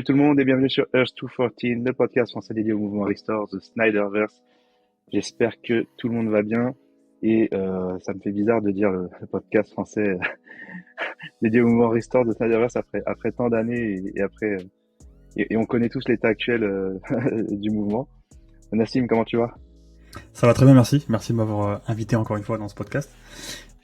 Salut tout le monde et bienvenue sur Earth 214, le podcast français dédié au mouvement Restore, The Snyderverse. J'espère que tout le monde va bien et ça me fait bizarre de dire le podcast français dédié au mouvement Restore, The Snyderverse après tant d'années et après et on connaît tous l'état actuel du mouvement. Nassim, comment tu vas? Ça va très bien, merci. Merci de m'avoir invité encore une fois dans ce podcast.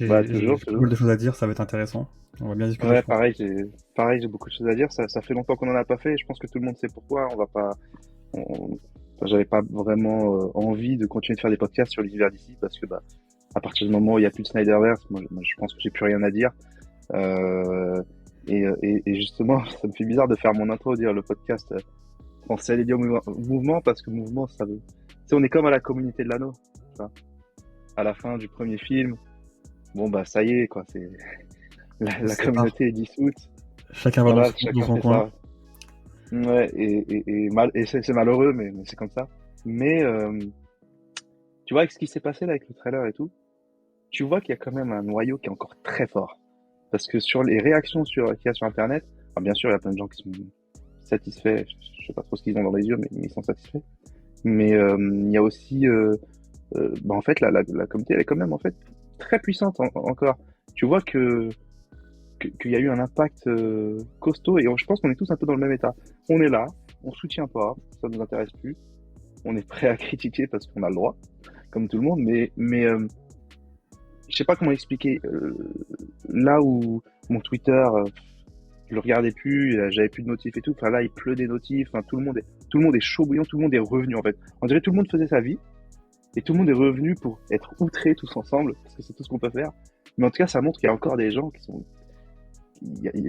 Bah J'ai toujours, pas mal toujours. de choses à dire, ça va être intéressant. On va bien discuter, Ouais, je pense. pareil, j'ai beaucoup de choses à dire. Ça fait longtemps qu'on en a pas fait. Et je pense que tout le monde sait pourquoi. On va pas, enfin, j'avais pas vraiment envie de continuer de faire des podcasts sur l'univers d'ici parce que bah à partir du moment où il y a plus de Snyderverse, moi, je pense que j'ai plus rien à dire. Euh, et justement, ça me fait bizarre de faire mon intro, dire le podcast français dédié au mouvement parce que mouvement, ça veut. Tu sais, on est comme à la communauté de l'anneau. Tu vois. À la fin du premier film, bon bah ça y est quoi, c'est On la se sépare. communauté est dissoute. Chacun va Voilà, dans chacun son fait coin. ça. Ouais, et c'est malheureux, mais c'est comme ça. Mais tu vois, avec ce qui s'est passé là avec le trailer et tout, tu vois qu'il y a quand même un noyau qui est encore très fort. Parce que sur les réactions qu'il y a sur Internet, alors bien sûr, il y a plein de gens qui sont satisfaits, je sais pas trop ce qu'ils ont dans les yeux, mais ils sont satisfaits. Mais il y a aussi, bah en fait, la communauté, elle est quand même en fait très puissante encore. Tu vois qu'il y a eu un impact costaud et je pense qu'on est tous un peu dans le même état. On est là, on soutient pas, ça nous intéresse plus. On est prêt à critiquer parce qu'on a le droit, comme tout le monde, mais je sais pas comment expliquer. Là où mon Twitter, je le regardais plus, j'avais plus de notifs et tout. Enfin là, il pleut des notifs. Enfin tout le monde est chaud bouillant, tout le monde est revenu en fait. On dirait que tout le monde faisait sa vie et tout le monde est revenu pour être outrés tous ensemble parce que c'est tout ce qu'on peut faire. Mais en tout cas, ça montre qu'il y a encore des gens qui sont.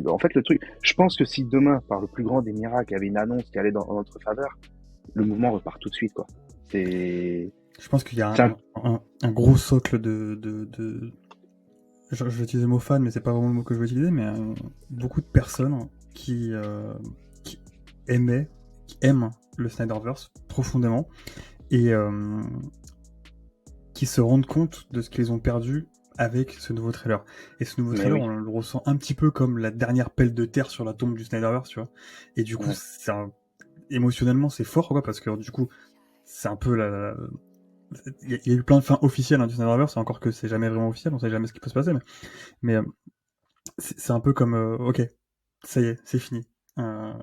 En fait, le truc, je pense que si demain, par le plus grand des miracles, il y avait une annonce qui allait dans notre faveur, le mouvement repart tout de suite quoi. C'est, Je pense qu'il y a c'est un... un gros socle je vais utiliser le mot fan, mais c'est pas vraiment le mot que je veux utiliser, mais beaucoup de personnes qui aimaient, qui aiment le Snyderverse profondément et qui se rendent compte de ce qu'ils ont perdu avec ce nouveau trailer. Et ce nouveau Mais trailer, oui. on le ressent un petit peu comme la dernière pelle de terre sur la tombe du Snyderverse, tu vois. Et du coup, Ouais. émotionnellement, c'est fort, quoi, parce que du coup, c'est un peu il y a eu plein de fins officielles du Snyderverse, encore que c'est jamais vraiment officiel, on sait jamais ce qui peut se passer, mais c'est un peu comme, ok, ça y est, c'est fini. Euh,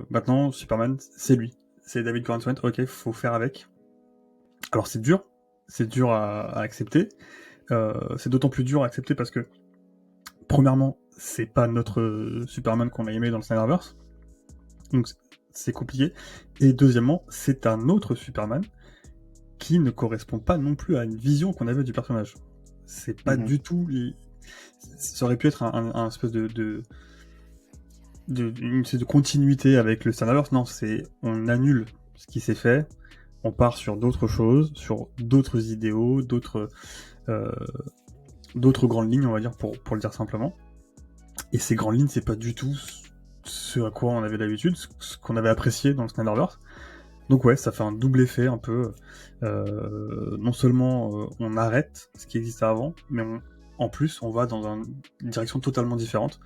Maintenant, Superman, c'est lui. C'est David Corenswet, ok, faut faire avec. Alors c'est dur à accepter. C'est d'autant plus dur à accepter parce que, premièrement, c'est pas notre Superman qu'on a aimé dans le Snyderverse, donc c'est compliqué. Et deuxièmement, c'est un autre Superman qui ne correspond pas non plus à une vision qu'on avait du personnage. C'est pas Mhm. du tout. Ça aurait pu être un espèce une espèce de continuité avec le Snyderverse. Non, on annule ce qui s'est fait, on part sur d'autres choses, sur d'autres idéaux, euh, d'autres grandes lignes, on va dire, pour le dire simplement. Et ces grandes lignes, c'est pas du tout ce à quoi on avait l'habitude, ce qu'on avait apprécié dans le Snyderverse. Donc ouais, ça fait un double effet un peu. Non seulement on arrête ce qui existait avant, mais en plus on va dans une direction totalement différente.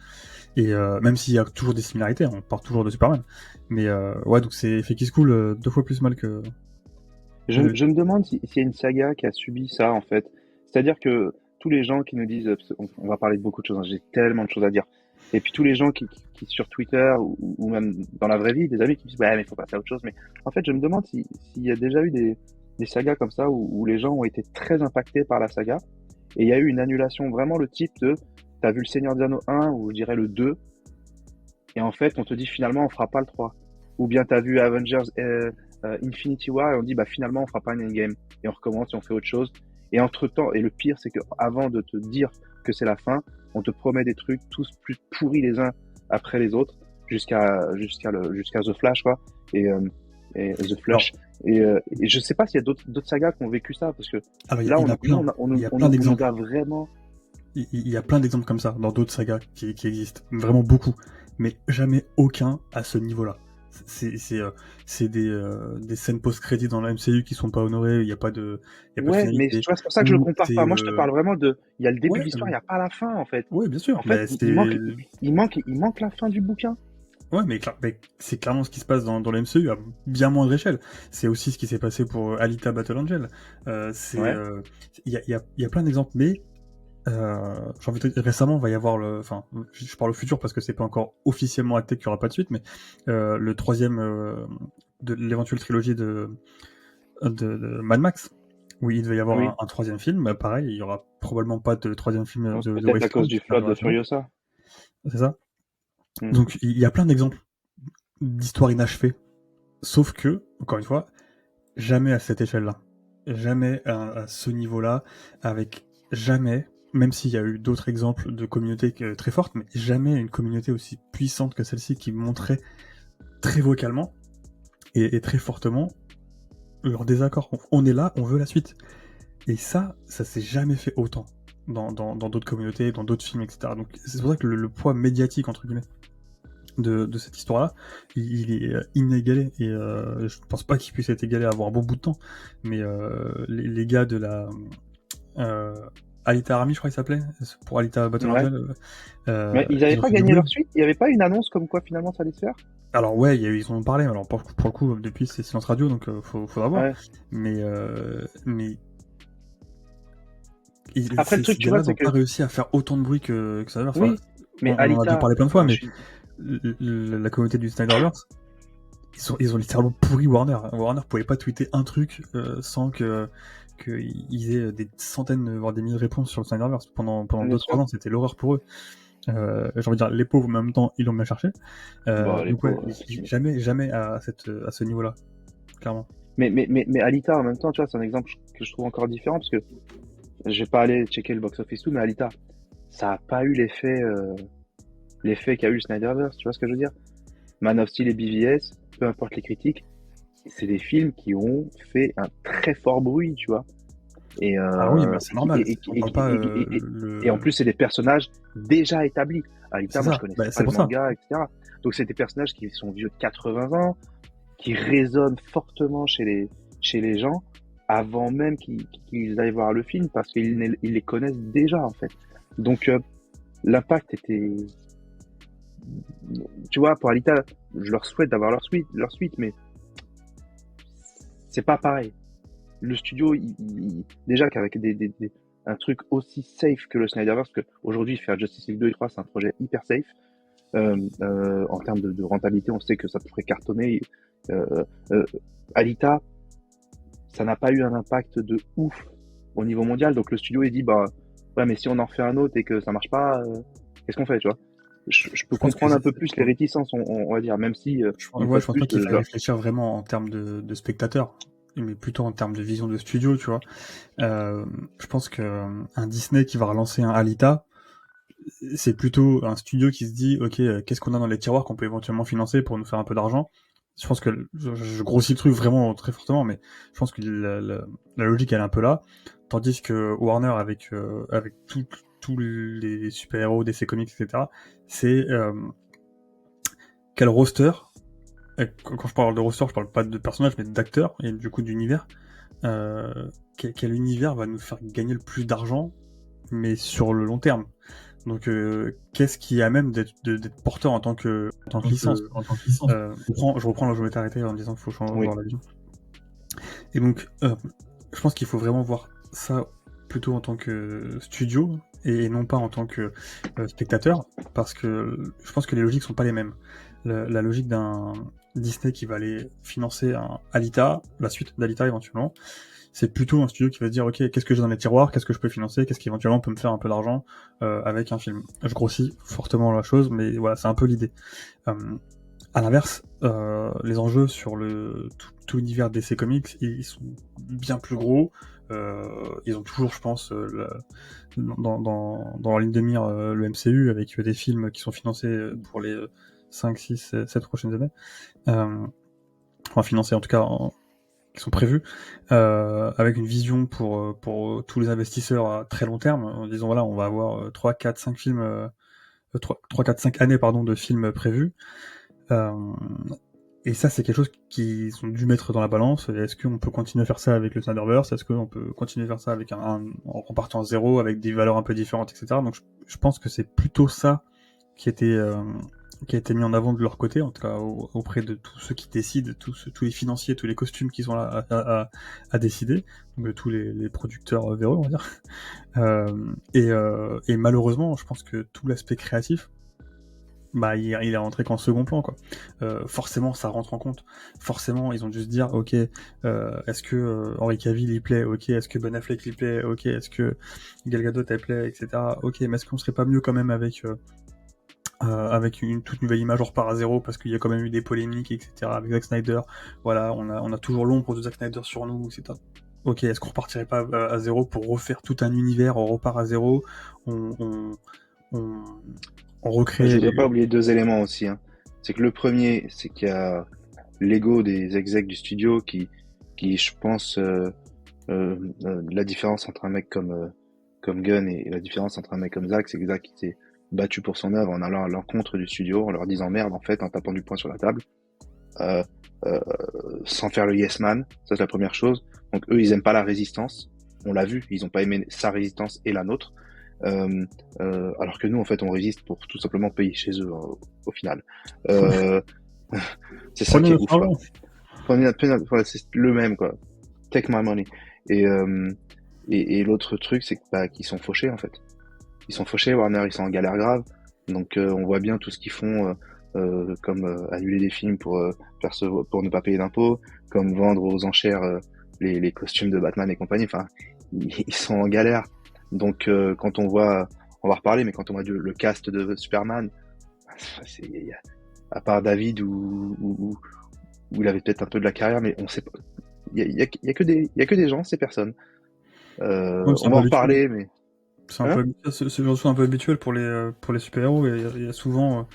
Et même s'il y a toujours des similarités, on part toujours de Superman. Mais ouais, donc c'est effet qui se coule deux fois plus mal que de... Je me demande s'il y a une saga qui a subi ça, en fait. C'est-à-dire que tous les gens qui nous disent, on va parler de beaucoup de choses, hein, j'ai tellement de choses à dire. Et puis tous les gens qui sur Twitter ou même dans la vraie vie, des amis qui disent, ouais, mais il faut passer à autre chose. Mais en fait, je me demande s'il y a déjà eu des sagas comme ça où les gens ont été très impactés par la saga. Et il y a eu une annulation, vraiment le type de, t'as vu le Seigneur des Anneaux 1 ou je dirais le 2, et en fait, on te dit finalement, on fera pas le 3. Ou bien t'as vu Avengers Infinity War et on dit bah finalement on fera pas un endgame et on recommence et on fait autre chose. Et entre temps, et le pire c'est que avant de te dire que c'est la fin, on te promet des trucs tous plus pourris les uns après les autres jusqu'à The Flash quoi et The Alors, Flash et je sais pas s'il y a d'autres sagas qui ont vécu ça parce que alors là il y en a plein. Il y a plein on nous d'exemples. a vraiment Il y a plein d'exemples comme ça dans d'autres sagas qui existent. Vraiment beaucoup. Mais jamais aucun à ce niveau-là. C'est c'est euh, c'est des scènes post-crédit dans la MCU qui sont pas honorées, il y a pas de ouais, mais tu finalité. vois, c'est pour ça que je le Ou compare pas. Moi, je te parle vraiment de, il y a le début ouais, de l'histoire, il y a pas la fin, en fait. ouais, bien sûr. En fait, Mais il manque la fin du bouquin. Ouais, mais c'est clairement ce qui se passe dans le MCU à bien moindre échelle. C'est aussi ce qui s'est passé pour Alita Battle Angel. Ouais, Il y a plein d'exemples, mais j'ai envie de te dire, récemment, va y avoir enfin, je parle au futur parce que c'est pas encore officiellement acté qu'il y aura pas de suite, mais le troisième de l'éventuelle trilogie de Mad Max, où il devait y avoir oui. un troisième film. Bah, pareil, il y aura probablement pas de troisième film de Peut-être à Waste cause Code, du qui va flop durer de infiniment. Furiosa. C'est ça. Hmm. Donc il y a plein d'exemples d'histoires inachevées, sauf que, encore une fois, jamais à cette échelle-là. Jamais à ce niveau-là, avec jamais, même s'il y a eu d'autres exemples de communautés très fortes, mais jamais une communauté aussi puissante que celle-ci qui montrait très vocalement et très fortement leur désaccord. On est là, on veut la suite. Et ça s'est jamais fait autant dans d'autres communautés, dans d'autres films, etc. Donc c'est pour ça que le poids médiatique, entre guillemets, de cette histoire-là, il est inégalé. Et je pense pas qu'il puisse être égalé à avoir un bon bout de temps. Mais les gars de la euh, Alita Army, je crois qu'il s'appelait, pour Alita Battle Ouais. Angel, Mais ils avaient ils ont pas fait gagné doubler. leur suite? Il y avait pas une annonce comme quoi finalement ça allait se faire? Alors ouais, ils en ont parlé. Alors pour le coup, depuis c'est silence radio, donc faudra voir. Ouais. Mais Après, le truc, ces tu vois, gars-là c'est n'ont que pas réussi à faire autant de bruit que ça va faire. Enfin, oui, mais on en a déjà Alita, parlé plein de fois, enfin, je mais suis. la communauté du Snyderverse, ils ont littéralement pourri Warner. Warner pouvait pas tweeter un truc sans qu'ils aient des centaines, voire des milliers de réponses sur le Snyderverse pendant Bien 2-3 sûr. ans. C'était l'horreur pour eux. J'ai envie de dire, les pauvres, mais en même temps, ils l'ont bien cherché. Bon, les Donc ouais, pauvres, tu veux. jamais à ce niveau-là, clairement. Mais Alita, en même temps, tu vois, c'est un exemple que je trouve encore différent parce que je vais pas aller checker le box-office tout, mais Alita, ça a pas eu l'effet qu'a eu le Snyderverse, tu vois ce que je veux dire? Man of Steel et BVS, peu importe les critiques, c'est des films qui ont fait un très fort bruit, tu vois. Et, Ah oui, bah c'est et, qui- normal. et, qui- On et, parle qui- pas et en plus, c'est des personnages déjà établis. Alita, c'est moi, je ça. connaissais Bah, pas c'est le pour ça. manga, etc. Donc, c'est des personnages qui sont vieux de 80 ans, qui résonnent fortement chez les gens avant même qu'ils aillent voir le film parce qu'ils les connaissent déjà, en fait. Donc, l'impact était, tu vois, pour Alita, je leur souhaite d'avoir leur suite, mais c'est pas pareil. Le studio, déjà qu'avec un truc aussi safe que le Snyderverse, parce qu'aujourd'hui, faire Justice League 2 et 3, c'est un projet hyper safe. En termes de rentabilité, on sait que ça pourrait cartonner. Euh, euh, Alita, ça n'a pas eu un impact de ouf au niveau mondial, donc le studio il dit bah ouais, mais si on en refait un autre et que ça marche pas, qu'est-ce qu'on fait, tu vois? Je peux Je pense que comprendre un peu plus les réticences, on va dire, même si une ouais, fois je de pense pas plus, qu'il faille réfléchir vraiment en termes de spectateurs, mais plutôt en termes de vision de studio, tu vois. Je pense que un Disney qui va relancer un Alita, c'est plutôt un studio qui se dit, ok, qu'est-ce qu'on a dans les tiroirs qu'on peut éventuellement financer pour nous faire un peu d'argent. Je pense que je grossis le truc vraiment très fortement, mais je pense que la logique elle est un peu là, tandis que Warner avec tous les super-héros, DC Comics, etc., c'est quel roster. Et quand je parle de roster, je parle pas de personnages, mais d'acteurs et du coup d'univers. Quel univers va nous faire gagner le plus d'argent, mais sur le long terme. Donc, qu'est-ce qui est à même d'être porteur en tant que licence. Je reprends là où je m'étais arrêté en disant qu'il faut changer oui. voir la vision. Et donc, je pense qu'il faut vraiment voir ça plutôt en tant que studio et non pas en tant que spectateur, parce que je pense que les logiques sont pas les mêmes. La logique d'un Disney qui va aller financer un Alita, la suite d'Alita éventuellement, c'est plutôt un studio qui va se dire ok, qu'est-ce que j'ai dans les tiroirs, qu'est-ce que je peux financer, qu'est-ce qui éventuellement peut me faire un peu d'argent avec un film. Je grossis fortement la chose, mais voilà, c'est un peu l'idée. À l'inverse, les enjeux sur tout l'univers DC Comics, ils sont bien plus gros. Ils ont toujours, je pense, dans leur ligne de mire le MCU avec des films qui sont financés pour les 5, 6, 7 prochaines années. Enfin, financés en tout cas, qui sont prévus, avec une vision pour tous les investisseurs à très long terme, en disant voilà, on va avoir 3, 4, 5 films, 3, 4, 5 années pardon, de films prévus. Et ça, c'est quelque chose qu'ils ont dû mettre dans la balance. Est-ce qu'on peut continuer à faire ça avec le Snyderverse? Est-ce qu'on peut continuer à faire ça avec en repartant à zéro, avec des valeurs un peu différentes, etc. Donc je pense que c'est plutôt ça qui était qui a été mis en avant de leur côté, en tout cas auprès de tous ceux qui décident, tous les financiers, tous les costumes qui sont là à décider, donc de tous les producteurs véreux, on va dire. Et malheureusement, je pense que tout l'aspect créatif, bah il est rentré qu'en second plan, quoi. Forcément ça rentre en compte, forcément ils ont dû se dire ok, est-ce que Henry Cavill il plaît, ok, est-ce que Ben Affleck il plaît, ok, est-ce que Gal Gadot elle plaît, etc. Ok, mais est-ce qu'on serait pas mieux quand même avec une toute nouvelle image, on repart à zéro parce qu'il y a quand même eu des polémiques, etc. avec Zack Snyder, voilà, on a toujours l'ombre de Zack Snyder sur nous, etc. Ok, est-ce qu'on repartirait pas à zéro pour refaire tout un univers, on repart à zéro, on, on, on Je recrée... voudrais pas oublier deux éléments aussi, hein. C'est que le premier, c'est qu'il y a l'ego des execs du studio qui je pense, la différence entre un mec comme Gunn et la différence entre un mec comme Zack, c'est que Zack il s'est battu pour son œuvre en allant à l'encontre du studio, en leur disant merde en fait, en tapant du poing sur la table, euh, euh, sans faire le yes man. Ça c'est la première chose. Donc eux ils aiment pas la résistance. On l'a vu, ils ont pas aimé sa résistance et la nôtre. Alors que nous en fait on résiste pour tout simplement payer chez eux au final. Euh, c'est ça Prenez qui est notre ouf quoi. argent. Voilà, c'est le même quoi. Take my money. Et et l'autre truc c'est que bah, qu'ils sont fauchés en fait. Ils sont fauchés, Warner, ils sont en galère grave. Donc on voit bien tout ce qu'ils font, comme annuler des films pour ne pas payer d'impôts, comme vendre aux enchères les costumes de Batman et compagnie. Enfin, ils sont en galère. Donc quand on va reparler, mais quand on voit le cast de Superman, à part David où il avait peut-être un peu de la carrière, mais on sait pas. Il y a que des gens, ces personnes. Ouais, c'est On un va peu en habituel. reparler, mais C'est un hein? peu, c'est genre un peu habituel pour les super-héros. Et il y a souvent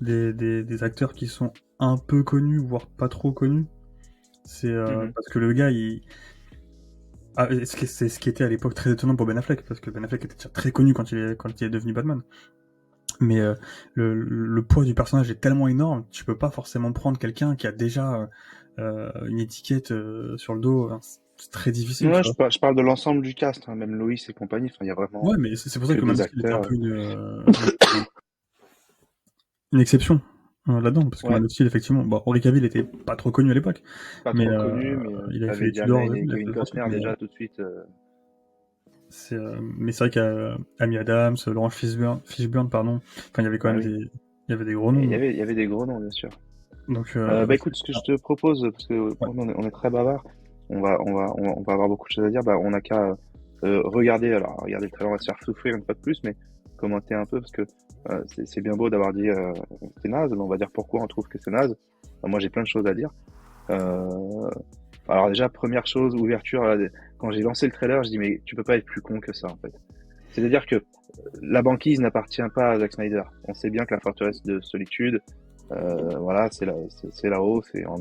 des acteurs qui sont un peu connus, voire pas trop connus. C'est Mhm. parce que le gars, c'est ce qui était à l'époque très étonnant pour Ben Affleck, parce que Ben Affleck était déjà très connu quand il est devenu Batman. Mais le poids du personnage est tellement énorme, tu peux pas forcément prendre quelqu'un qui a déjà une étiquette sur le dos. Hein, c'est très difficile, tu Ouais, vois. je parle de l'ensemble du cast, hein, même Loïs et compagnie. Enfin, il y a Ouais, vraiment mais c'est pour ça que que Man des of Steel était un acteurs. peu une exception là-dedans, parce que Ouais, Man of Steel, effectivement, bon, Henry Cavill était pas trop connu à l'époque, pas mais trop connus, mais il avait fait t'avais les Tudors, Diane et tout, et il a fait Kevin deux, trois trucs, Costner mais déjà tout de suite. mais c'est vrai qu'il y a Amy Adams, Laurence Fishburne, pardon, enfin, il y avait quand Bah même oui, il y avait des gros et noms, il y avait des gros noms, bien sûr. donc Bah écoute, ce que je te propose, parce que ouais. on est très bavard, on va avoir beaucoup de choses à dire. Bah, on n'a qu'à regarder, alors regarder le trailer, on va se faire souffrir une fois de plus, mais commenter un peu parce que c'est bien beau d'avoir dit c'est naze, mais on va dire pourquoi on trouve que c'est naze. Enfin, moi, j'ai plein de choses à dire. Euh, alors déjà, première chose, ouverture. Quand j'ai lancé le trailer, je dis mais tu peux pas être plus con que ça en fait. C'est-à-dire que la banquise n'appartient pas à Zack Snyder. On sait bien que la forteresse de solitude, voilà, c'est là-haut, c'est en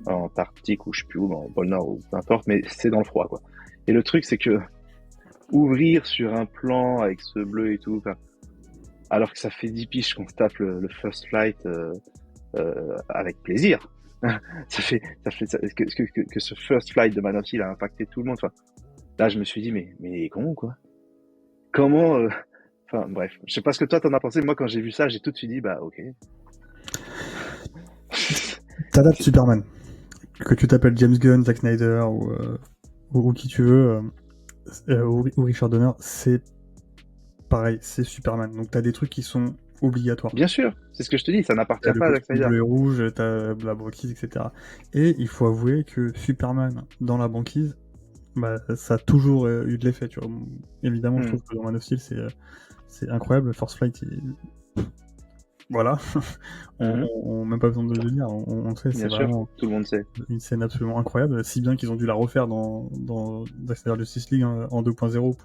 Antarctique ou je sais plus où, dans le pôle Nord ou peu importe, mais c'est dans le froid quoi. Et le truc c'est que ouvrir sur un plan avec ce bleu et tout, enfin, alors que ça fait 10 piges qu'on se tape le first flight avec plaisir. Que ce first flight de Man of Steel a impacté tout le monde. Enfin, là, je me suis dit, mais il est con, quoi. Comment, enfin, bref. Je sais pas ce que toi t'en as pensé. Moi, quand j'ai vu ça, j'ai tout de suite dit, bah, ok. T'adaptes C'est- Superman. Que tu t'appelles James Gunn, Zack Snyder ou qui tu veux, ou Richard Donner, c'est pareil, c'est Superman. Donc t'as des trucs qui sont obligatoires. Bien sûr, c'est ce que je te dis, ça T'as n'appartient le pas à Zack costume Snyder. bleu et rouge, t'as la banquise, etc. Et il faut avouer que Superman dans la banquise, bah, ça a toujours eu de l'effet, tu vois. Évidemment, je Hmm, trouve que dans Man of Steel, c'est incroyable. Force Flight, voilà. mhm, Même pas besoin de le dire, on sait, c'est bien sûr, vraiment tout le monde sait. une scène absolument incroyable, si bien qu'ils ont dû la refaire dans Zack Snyder Justice League, hein, en 2.0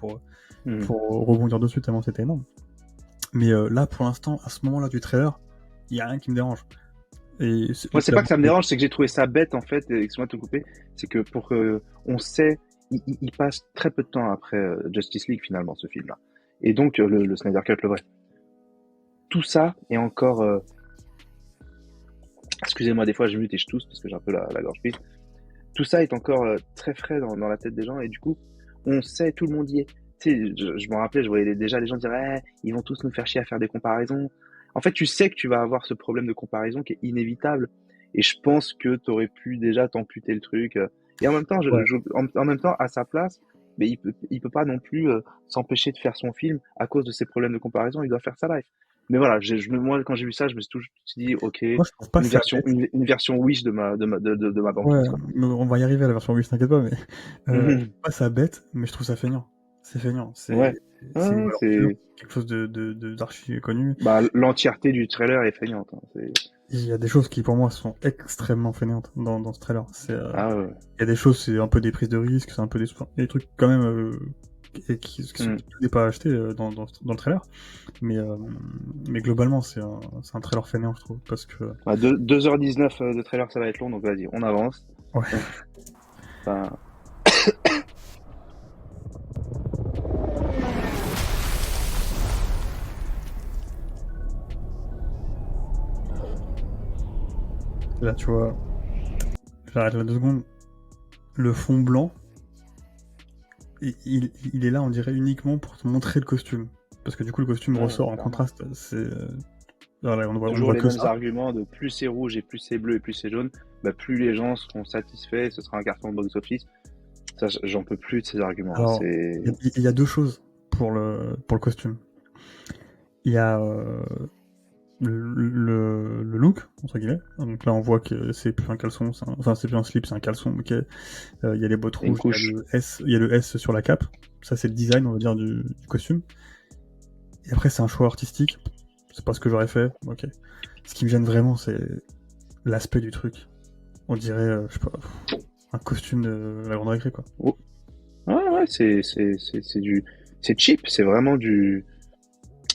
Mhm. pour rebondir dessus tellement c'était énorme. Mais là, pour l'instant, à ce moment-là du trailer, il y a rien qui me dérange. Et Moi, c'est pas que ça me dérange, c'est que j'ai trouvé ça bête, en fait, et excuse-moi de te couper, c'est que on sait, il passe très peu de temps après Justice League, finalement, ce film-là. Et donc, le Snyder Cut, le vrai. Tout ça est encore, excusez-moi, des fois, je mute et je tousse parce que j'ai un peu la gorge prise. Tout ça est encore très frais dans la tête des gens, et du coup, on sait, tout le monde y est. Tu sais, je me rappelais, je voyais déjà les gens dire, ils vont tous nous faire chier à faire des comparaisons. En fait, tu sais que tu vas avoir ce problème de comparaison qui est inévitable. Et je pense que tu aurais pu déjà t'amputer le truc. Et en même temps, Ouais. en même temps, à sa place, mais il peut pas non plus s'empêcher de faire son film à cause de ses problèmes de comparaison. Il doit faire sa life. Mais voilà, moi, quand j'ai vu ça, je me suis toujours dit, ok, Moi, je trouve pas ça bête. une version Wish de ma Ouais, banquise, quoi. mais on va y arriver à la version 8, t'inquiète pas, mais je Mhm. trouve pas ça bête, mais je trouve ça feignant. C'est feignant, Ouais. c'est une Ouais, valeur sûre, c'est, quelque chose d'archi connu. bah, l'entièreté du trailer est feignante, hein. Il y a des choses qui pour moi sont extrêmement feignantes dans ce trailer. Ah ouais. Il y a des choses, c'est un peu des prises de risques, c'est un peu des trucs quand même qui sont Mm. tout n'est pas acheté dans le trailer. Mais, mais globalement, c'est un trailer fainéant, je trouve, parce que Bah, 2h19 de trailer, ça va être long, donc vas-y, on avance. ouais. Enfin, Là, tu vois, j'arrête là 2 secondes. Le fond blanc, il est là, on dirait, uniquement pour te montrer le costume. Parce que du coup, le costume ouais, ressort en clairement. contraste. Voilà, on ne Toujours voit les que mêmes ça. arguments de plus c'est rouge et plus c'est bleu et plus c'est jaune, bah, plus les gens seront satisfaits, ce sera un carton box-office. Ça, j'en peux plus de ces arguments, hein. Alors, il y a 2 choses pour le costume. Il y a le look, entre guillemets. Donc là, on voit que c'est plus un caleçon, enfin, c'est plus un slip, c'est un caleçon. Ok. Il y a les bottes Et une rouges, couche. il y a le S sur la cape. Ça, c'est le design, on va dire, du costume. Et après, c'est un choix artistique. C'est pas ce que j'aurais fait. Ok. Ce qui me gêne vraiment, c'est l'aspect du truc. On dirait, je sais pas, un costume de la grande récré, quoi. Oh. Ouais, ouais, c'est cheap, c'est vraiment du.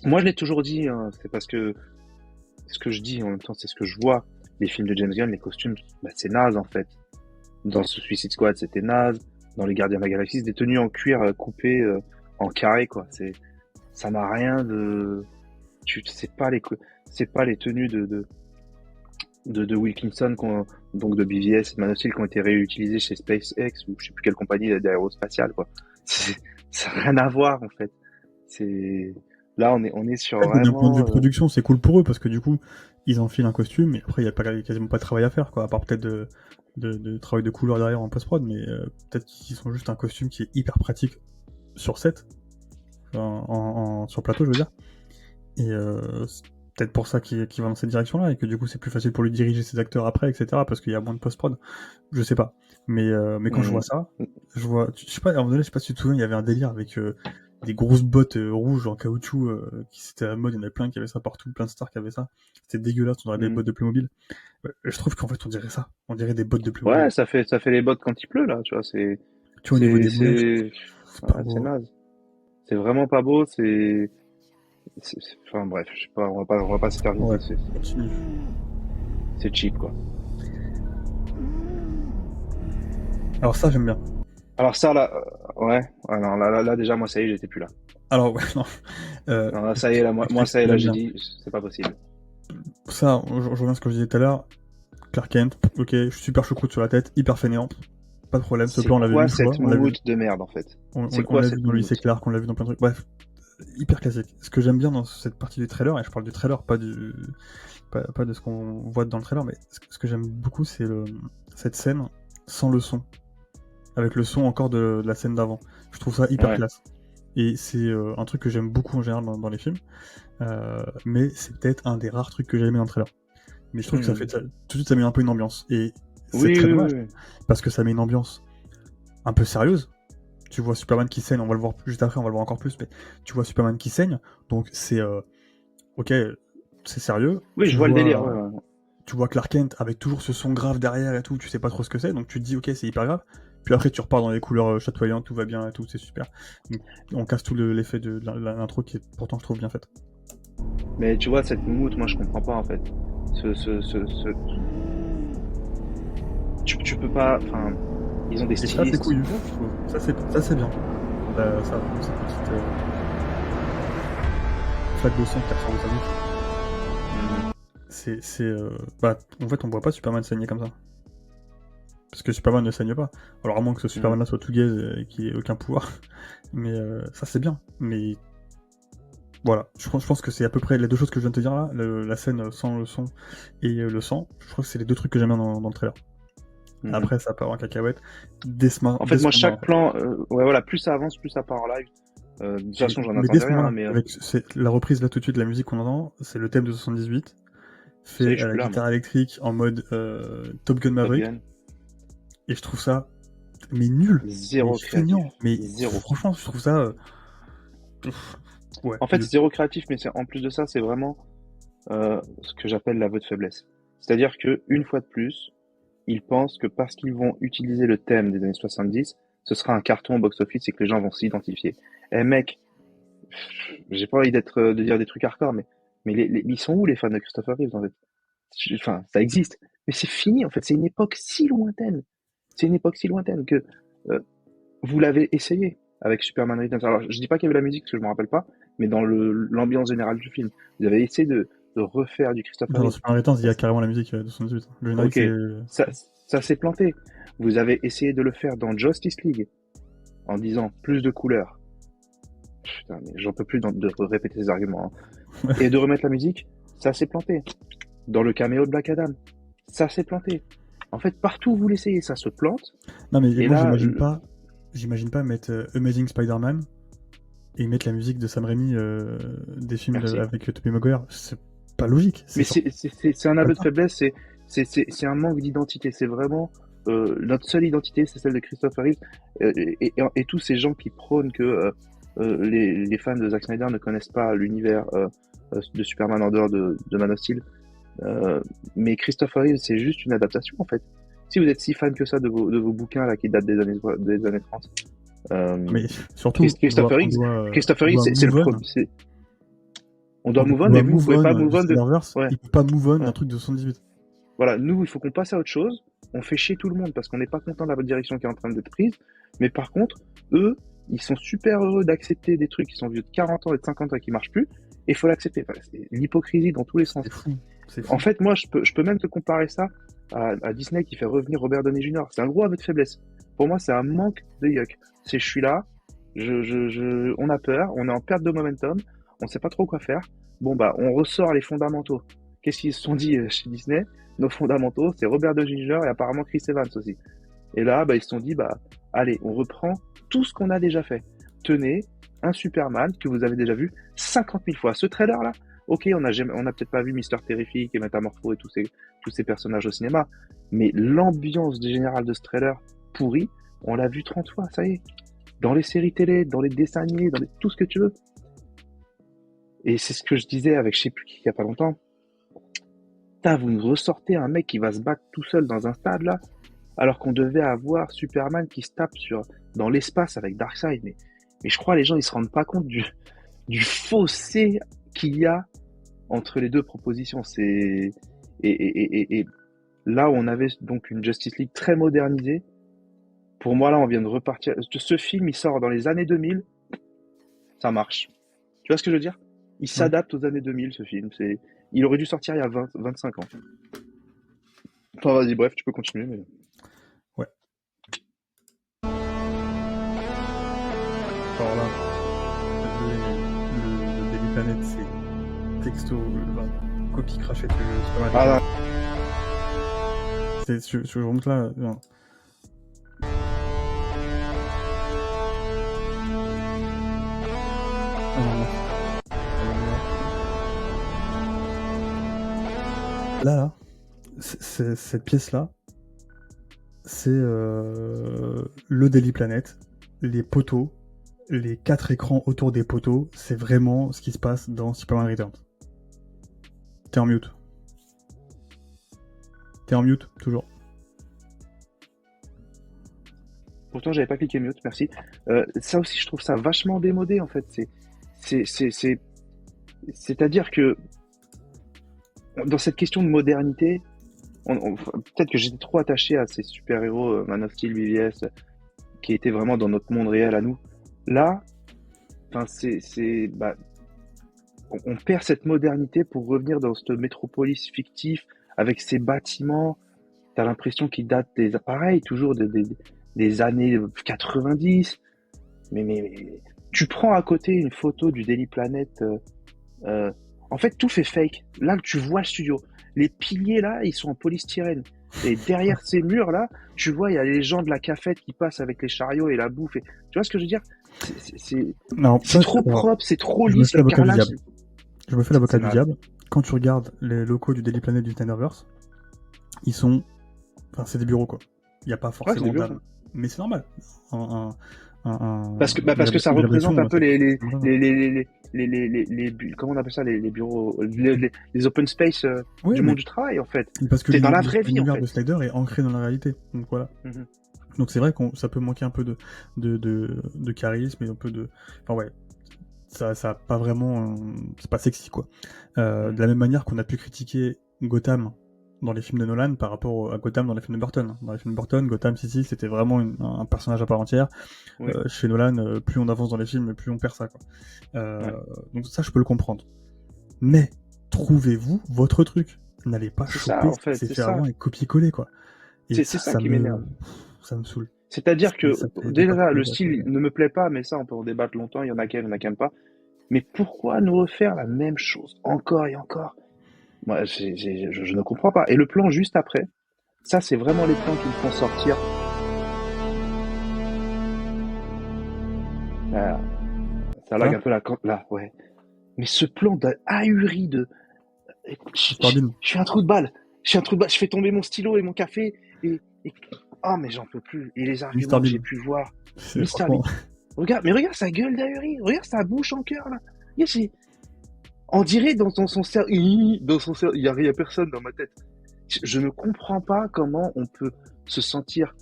Moi, je l'ai toujours dit, hein, c'est parce que ce que je dis en même temps, c'est ce que je vois. Les films de James Gunn, les costumes, bah, c'est naze en fait. Dans ce Suicide Squad, c'était naze. Dans Les Gardiens de la Galaxie, c'est des tenues en cuir coupées en carré, quoi. Ça n'a rien de. C'est pas les tenues de Wilkinson, donc de BVS et de Man of Steel, qui ont été réutilisées chez SpaceX ou je sais plus quelle compagnie d'aérospatiale, quoi. Ça n'a rien à voir, en fait. C'est, là, on est sur Mais d'un point de vue vraiment, production, c'est cool pour eux parce que du coup, ils enfilent un costume et après, il y a quasiment pas de travail à faire, quoi. À part peut-être de travail de couleur derrière en post-prod, mais peut-être qu'ils sont juste un costume qui est hyper pratique sur set, sur plateau, je veux dire. Et c'est peut-être pour ça qu'il va dans cette direction-là et que du coup, c'est plus facile pour lui de diriger ses acteurs après, etc. parce qu'il y a moins de post-prod. Je sais pas. Mais quand je vois ça, je sais pas, à un moment donné, je sais pas si tu te souviens, il y avait un délire avec des grosses bottes rouges en caoutchouc qui c'était à la mode, il y en avait plein qui avaient ça partout, plein de stars qui avaient ça. C'était dégueulasse, on dirait des bottes de Playmobil. Ouais, je trouve qu'en fait, on dirait ça. On dirait des bottes de Playmobil. ouais, ça fait les bottes quand il pleut, là, tu vois, Tu vois, au niveau des mollets, c'est pas ouais, c'est beau. naze. C'est vraiment pas beau, enfin, bref, je sais pas, on va pas Ouais, s'éterniser, continue. c'est cheap, quoi. Alors ça, j'aime bien. Alors ça, là, ouais, ouais, non, là, déjà, moi, ça y est, j'étais plus là. Alors, ouais, non. Non, là, ça y est, là, moi, J'explique ce ça y que est, là, j'aime j'ai bien. dit, c'est pas possible. Ça, je reviens à ce que je disais tout à l'heure. Clark Kent, ok, je suis super choucroute sur la tête, hyper fainéant. Pas de problème, ce C'est plan on l'a vu quoi 1000 fois, cette on l'a vu, moumoute de merde, en fait? C'est on quoi l'a vu cette dans Lui c'est moumoute? Clark, on l'a vu dans plein de trucs. Bref, hyper classique. Ce que j'aime bien dans cette partie du trailer, et je parle du trailer, pas de ce qu'on voit dans le trailer, mais ce que j'aime beaucoup, c'est cette scène sans le son, avec le son encore de la scène d'avant. Je trouve ça hyper Ouais. classe. Et c'est un truc que j'aime beaucoup en général dans les films, mais c'est peut-être un des rares trucs que j'ai aimé dans le trailer. Mais je trouve que Hmm. tout de suite ça met un peu une ambiance. Et c'est Oui, très oui, dommage, oui, oui. parce que ça met une ambiance un peu sérieuse. Tu vois Superman qui saigne, on va le voir juste après, on va le voir encore plus, mais tu vois Superman qui saigne, donc c'est ok, c'est sérieux. Oui, je vois le délire, ouais, ouais. Tu vois Clark Kent avec toujours ce son grave derrière et tout, tu sais pas trop ce que c'est, donc tu te dis ok, c'est hyper grave. Puis après tu repars dans les couleurs chatoyantes, tout va bien et tout, c'est super. Donc, on casse tout l'effet de l'intro qui est pourtant je trouve bien faite. Mais tu vois, cette moumoute, moi, je comprends pas, en fait. Ce... Tu peux pas, enfin, ils ont des Et ça c'est stylistes. couillu, je trouve. Ça c'est bien. Ça, cette petite flaque de sang qui ressort de sa bouche. Mhm. Bah, en fait, on voit pas Superman saigner comme ça. Parce que Superman ne saigne pas. Alors, à moins que ce Mhm. Superman-là soit tout gaze et qu'il ait aucun pouvoir. Mais ça, c'est bien. Mais Voilà, je pense que c'est à peu près les deux choses que je viens de te dire là, la scène sans le son et le sang. Je crois que c'est les deux trucs que j'aime bien dans le trailer. Mhm. Après, ça part en cacahuète. En fait, moi, Dès ce moment-là, en chaque fait. plan, ouais, voilà, plus ça avance, plus ça part en live. De toute façon, j'en Mais dès attendais ce rien, hein, moment-là, mais la reprise là tout de suite, la musique qu'on entend, c'est le thème de 78, ça y est, fait je à suis la plus là, moi. guitare électrique en mode Top Gun Top Maverick, Gun, et je trouve ça mais nul, mais zéro créatif. feignant, mais Zéro. franchement, je trouve ça pff, ouais, En fait, nul. c'est zéro créatif, mais en plus de ça, c'est vraiment ce que j'appelle l'aveu de faiblesse. C'est-à-dire que une fois de plus, ils pensent que parce qu'ils vont utiliser le thème des années 70, ce sera un carton au box-office et que les gens vont s'identifier. Eh mec, j'ai pas envie de dire des trucs hardcore, mais ils sont où les fans de Christopher Reeves en fait? Enfin, ça existe, mais c'est fini en fait. C'est une époque si lointaine. C'est une époque si lointaine que euh, vous l'avez essayé avec Superman Returns. Alors, je dis pas qu'il y avait la musique parce que je me rappelle pas, mais dans l'ambiance générale du film, vous avez essayé de refaire du Christopher Dans Reeves. Super Returns, il y Ça, a carrément la musique de 78. Le générique, ok, c'est ça, ça s'est planté. Vous avez essayé de le faire dans Justice League en disant plus de couleurs. Putain, mais j'en peux plus de répéter ces arguments, hein. Et de remettre la musique, ça s'est planté. Dans le caméo de Black Adam, ça s'est planté. En fait, partout où vous l'essayez, ça se plante. Non, mais Et moi, là, j'imagine pas mettre Amazing Spider-Man et mettre la musique de Sam Raimi des films merci. avec Tobey Maguire. C'est pas logique. Mais c'est un Pas le aveu de temps. faiblesse, c'est un manque d'identité. C'est vraiment notre seule identité, c'est celle de Christopher Reeves et tous ces gens qui prônent que les fans de Zack Snyder ne connaissent pas l'univers de Superman en dehors de Man of Steel. Mais Christopher Reeves, c'est juste une adaptation en fait. Si vous êtes si fan que ça de vos bouquins là qui datent des années 30, Mais surtout, Christopher Reeves, on doit c'est le move on. premier. On doit move on, mais vous pouvez pas move Du on de. Snyderverse. Ouais, Il peut pas move on d'un ouais. truc de 78. Voilà, nous, il faut qu'on passe à autre chose. On fait chier tout le monde parce qu'on n'est pas content de la direction qui est en train d'être prise. Mais par contre, eux, ils sont super heureux d'accepter des trucs qui sont vieux de 40 ans et de 50 ans et qui marchent plus. Et il faut l'accepter. Enfin, c'est l'hypocrisie dans tous les sens. C'est fou. C'est En fou. fait, moi, je peux même te comparer ça à Disney qui fait revenir Robert Downey Jr. C'est un gros aveu de faiblesse. Pour moi, c'est un manque de yuck. C'est je suis là, on a peur, on est en perte de momentum, on sait pas trop quoi faire. Bon, bah, on ressort les fondamentaux. Qu'est-ce qu'ils se sont dit chez Disney? Nos fondamentaux, c'est Robert Downey Jr. et apparemment Chris Evans aussi. Et là, bah, ils se sont dit, bah, allez, on reprend tout ce qu'on a déjà fait. Tenez, un Superman que vous avez déjà vu 50 000 fois. Ce trailer-là, ok, on a peut-être pas vu Mister Terrific et Métamorpho et tous ces personnages au cinéma, mais l'ambiance générale de ce trailer pourri, on l'a vu 30 fois, ça y est. Dans les séries télé, dans les dessins animés, tout ce que tu veux. Et c'est ce que je disais avec je sais plus qui il y a pas longtemps. Putain, vous nous ressortez un mec qui va se battre tout seul dans un stade là, alors qu'on devait avoir Superman qui se tape dans l'espace avec Darkseid. Mais je crois que les gens ils se rendent pas compte du fossé qu'il y a entre les deux propositions. Et là où on avait donc une Justice League très modernisée, pour moi là on vient de repartir. Ce film il sort dans les années 2000, ça marche. Tu vois ce que je veux dire? Il Ouais. s'adapte aux années 2000 ce film. Il aurait dû sortir il y a 25 ans. Enfin vas-y, bref, tu peux continuer. Mais... Ouais. Alors là, le Daily Planet, c'est texto, copie crachée de Superman. Ah non. Je remonte là. Non. Là, cette pièce-là, c'est le Daily Planet, les poteaux, les 4 écrans autour des poteaux, c'est vraiment ce qui se passe dans Superman Returns. T'es en mute. T'es en mute, toujours. Pourtant, j'avais pas cliqué mute, merci. Ça aussi, je trouve ça vachement démodé, en fait. C'est-à-dire que dans cette question de modernité, peut-être que j'étais trop attaché à ces super-héros, Man of Steel, BVS, qui étaient vraiment dans notre monde réel à nous. Là, enfin, on perd cette modernité pour revenir dans cette métropolis fictif avec ces bâtiments. T'as l'impression qu'ils datent des appareils, toujours des années 90. Mais tu prends à côté une photo du Daily Planet Euh, En fait, tout fait fake. Là, tu vois le studio. Les piliers, là, ils sont en polystyrène. Et derrière ces murs-là, tu vois, il y a les gens de la cafette qui passent avec les chariots et la bouffe. Tu vois ce que je veux dire? Non, C'est ça, trop propre, c'est trop je me lisse, fais le l'avocat du carrelage. diable. Je me fais l'avocat C'est du mal. diable. Quand tu regardes les locaux du Daily Planet du Snyderverse, ils sont. Enfin, c'est des bureaux, quoi. Il n'y a pas Ouais, c'est des forcément bureaux. d'âme. Mais c'est normal. Parce que ça Une représente rédaction, un peu c'est comme ça. comment on appelle ça, les bureaux, les open space Oui, du mais monde du travail, en fait. parce que T'es dans la vraie vie, en l'univers de fait. Snyder est ancré dans la réalité. Donc voilà. Mhm. Donc c'est vrai que ça peut manquer un peu de charisme et un peu de. Enfin ouais, ça a pas vraiment. C'est pas sexy quoi. De la même manière qu'on a pu critiquer Gotham dans les films de Nolan par rapport à Gotham dans les films de Burton. Dans les films de Burton, Gotham, si, c'était vraiment un personnage à part entière. Oui, Chez Nolan, plus on avance dans les films, plus on perd ça quoi. ouais. Donc ça, je peux le comprendre. Mais trouvez-vous votre truc. N'allez pas C'est ça, choper en ce qui fait, s'est c'est fait ça. avant et copier-coller quoi. Et C'est ça qui m'énerve. ça me saoule. C'est-à-dire que, Ça fait des déjà, parties le style ne me plaît pas, mais ça, on peut en débattre longtemps. Il y en a qui aiment, il y en a qui aiment pas. Mais pourquoi nous refaire la même chose encore et encore? Moi, je ne comprends pas. Et le plan juste après, ça, c'est vraiment les plans qui me font sortir. Ah, ça Ça lag va un peu là, ouais. Mais ce plan d'ahuri de, Mr Bean. je suis un trou de balle. Je suis un trou de balle. Je fais tomber mon stylo et mon café oh, mais j'en peux plus. Et les Mr arguments que j'ai Bean. pu voir. C'est Mister franchement. Bean. Regarde, mais regarde sa gueule d'ahuri. Regarde sa bouche en cœur, là. Regarde, on dirait dans son cerveau, il y a personne dans ma tête. Je ne comprends pas comment on peut se sentir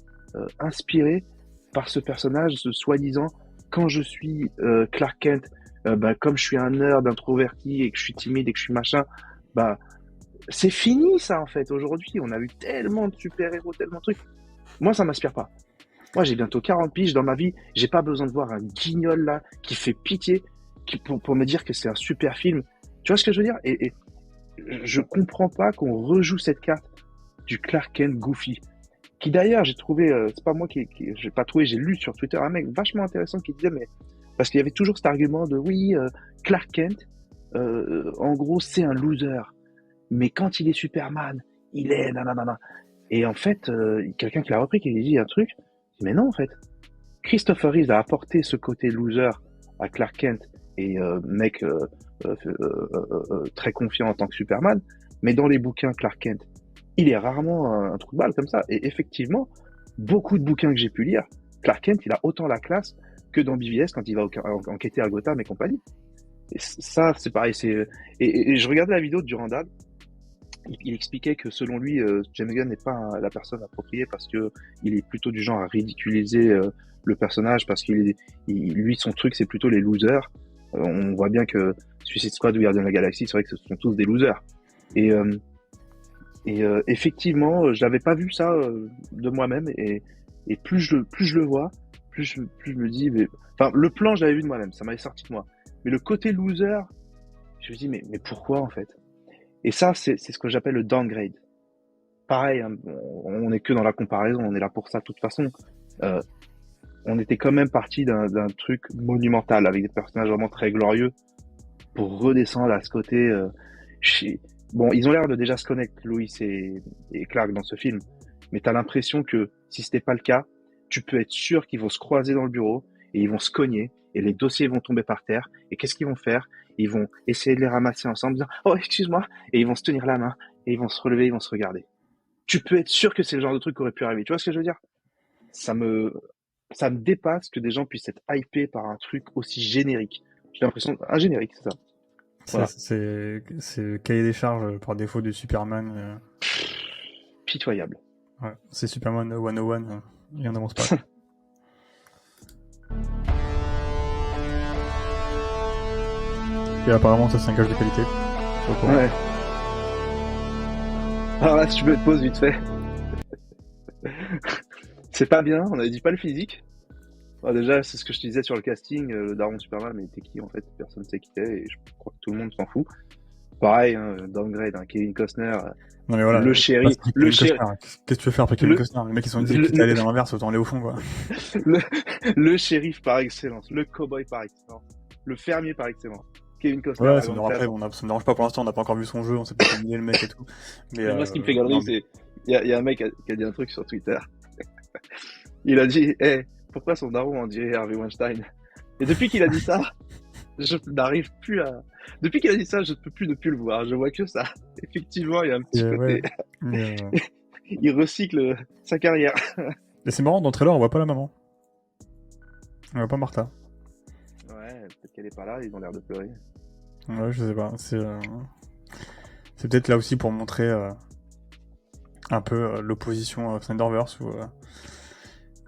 inspiré par ce personnage, ce soi-disant, quand je suis Clark Kent, bah, comme je suis un nerd introverti et que je suis timide et que je suis machin, bah, c'est fini ça en fait. Aujourd'hui, on a eu tellement de super-héros, tellement de trucs. Moi, ça m'inspire pas. Moi, j'ai bientôt 40 piges dans ma vie. J'ai pas besoin de voir un guignol là qui fait pitié pour me dire que c'est un super film. Tu vois ce que je veux dire? Et je comprends pas qu'on rejoue cette carte du Clark Kent Goofy. Qui d'ailleurs, j'ai trouvé, c'est pas moi j'ai pas trouvé, j'ai lu sur Twitter un mec vachement intéressant qui disait, mais parce qu'il y avait toujours cet argument de oui, Clark Kent, en gros, c'est un loser, mais quand il est Superman, il est nanana. Et en fait, quelqu'un qui l'a repris, qui lui dit un truc, mais non en fait, Christopher Reeve a apporté ce côté loser à Clark Kent et mec très confiant en tant que Superman, mais dans les bouquins Clark Kent, il est rarement un trou de balle comme ça. Et effectivement, beaucoup de bouquins que j'ai pu lire, Clark Kent, il a autant la classe que dans BVS quand il va enquêter à Gotham et compagnie. Et ça, c'est pareil. Et je regardais la vidéo de Durandal. Il expliquait que selon lui, James Gunn n'est pas la personne appropriée parce que il est plutôt du genre à ridiculiser le personnage parce lui, son truc, c'est plutôt les losers. On voit bien que Suicide Squad ou Guardians de la Galaxie, c'est vrai que ce sont tous des losers. Et, effectivement, je n'avais pas vu ça de moi-même et plus je le vois, plus je me dis, enfin, le plan, j'avais vu de moi-même, ça m'avait sorti de moi. Mais le côté loser, je me dis, mais pourquoi en fait? Et ça, c'est ce que j'appelle le downgrade. Pareil, hein, on n'est que dans la comparaison, on est là pour ça de toute façon. Euh, on était quand même parti d'un truc monumental avec des personnages vraiment très glorieux pour redescendre à ce côté. Bon, ils ont l'air de déjà se connaître, Louis et Clark, dans ce film, mais t'as l'impression que si c'était pas le cas, tu peux être sûr qu'ils vont se croiser dans le bureau et ils vont se cogner et les dossiers vont tomber par terre. Et qu'est-ce qu'ils vont faire? Ils vont essayer de les ramasser ensemble, disant oh excuse-moi, et ils vont se tenir la main et ils vont se relever, ils vont se regarder. Tu peux être sûr que c'est le genre de truc qui aurait pu arriver. Tu vois ce que je veux dire? Ça me ça me dépasse que des gens puissent être hypés par un truc aussi générique. J'ai l'impression un générique, c'est ça. Voilà. C'est cahier des charges par défaut du Superman. Pitoyable. Ouais, c'est Superman 101, il en avance pas. Et apparemment, ça c'est un gage de qualité. Ouais. Alors là, si tu peux te pause vite fait. C'est pas bien, on avait dit pas le physique. Bon, déjà, c'est ce que je te disais sur le casting, le daron de Superman, mais t'es qui en fait? Personne ne sait qui t'es et je crois que tout le monde s'en fout. Pareil, hein, downgrade, hein, Kevin Costner, Non mais voilà, le chéri, le chéri, Qu'est-ce que tu veux faire après Kevin le, Costner? Les mecs ils sont dit le, quitte à aller dans l'inverse, autant aller au fond quoi. le, le shérif par excellence, le cowboy par excellence, le fermier par excellence. Kevin Costner, Ouais, la ça me grande dérange, classe. après, ça me dérange pas pour l'instant, on n'a pas encore vu son jeu, on sait pas comment il est le mec et tout. Mais Mais moi, ce qui me fait galerie, non, mais... c'est, il y a un mec qui a dit un truc sur Twitter. Il a dit, pourquoi son daron on dirait Harvey Weinstein? Et depuis qu'il a dit ça, je n'arrive plus à, depuis qu'il a dit ça, je ne peux plus ne plus le voir. Je vois que ça. Effectivement, il y a un petit ouais. côté, Mais, il recycle sa carrière. et c'est marrant, dans le trailer, on voit pas la maman. On voit pas Martha. Ouais, peut-être qu'elle est pas là, ils ont l'air de pleurer. Ouais, je sais pas. C'est peut-être là aussi pour montrer un peu l'opposition Snyderverse où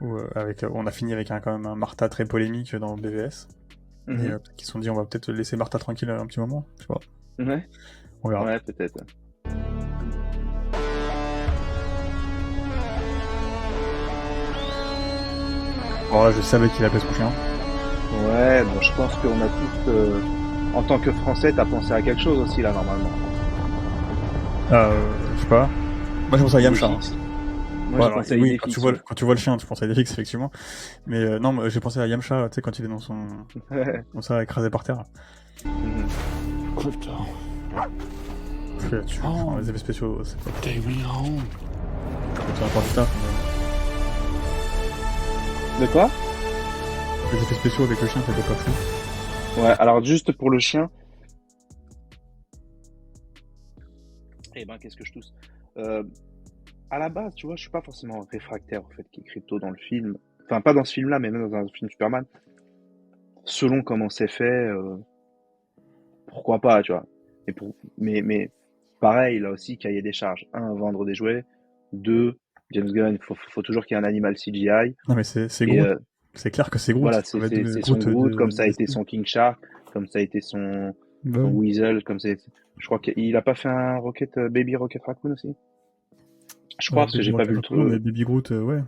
on a fini avec quand même un Martha très polémique dans BVS. Et peut-être qu'ils se sont dit on va peut-être laisser Martha tranquille un petit moment. Je sais pas. Ouais. On verra. Ouais, peut-être. Bon, là, je savais qu'il appelait son chien. Ouais, bon, je pense qu'on a tous, en tant que Français, t'as pensé à quelque chose aussi là normalement. Je sais pas. Moi, j'ai pensé à Yamcha. Idéfix. Moi, Ouais, j'ai alors, pensé à oui, Idéfix. quand tu vois le chien, tu penses à Idéfix, effectivement. Mais non, moi, j'ai pensé à Yamcha, tu sais, quand il est dans son... comme ça, écrasé par terre. Crypto. Les effets spéciaux, c'est pas... Take me home. C'est encore du taf, De quoi? mais... Les effets spéciaux avec le chien, c'était pas fou. Ouais, alors juste pour le chien. Eh ben, qu'est-ce que je tousse? À la base, tu vois, je suis pas forcément réfractaire au fait qu'il y ait Crypto dans le film. Enfin, pas dans ce film-là, mais même dans un film Superman. Selon comment c'est fait, pourquoi pas, tu vois. Mais pareil, là aussi, cahier des charges. Un, vendre des jouets. Deux, James Gunn, faut toujours qu'il y ait un animal CGI. Non, mais c'est Et Groot. C'est clair que c'est Groot. voilà, Ça va être c'est son Groot Groot, comme ça a de... été son King Shark, comme ça a été son Bah oui. Weasel, comme c'est. Je crois qu'il a pas fait un Baby Rocket Raccoon aussi. Je crois parce que j'ai pas vu le truc. Mais Baby Groot, ouais.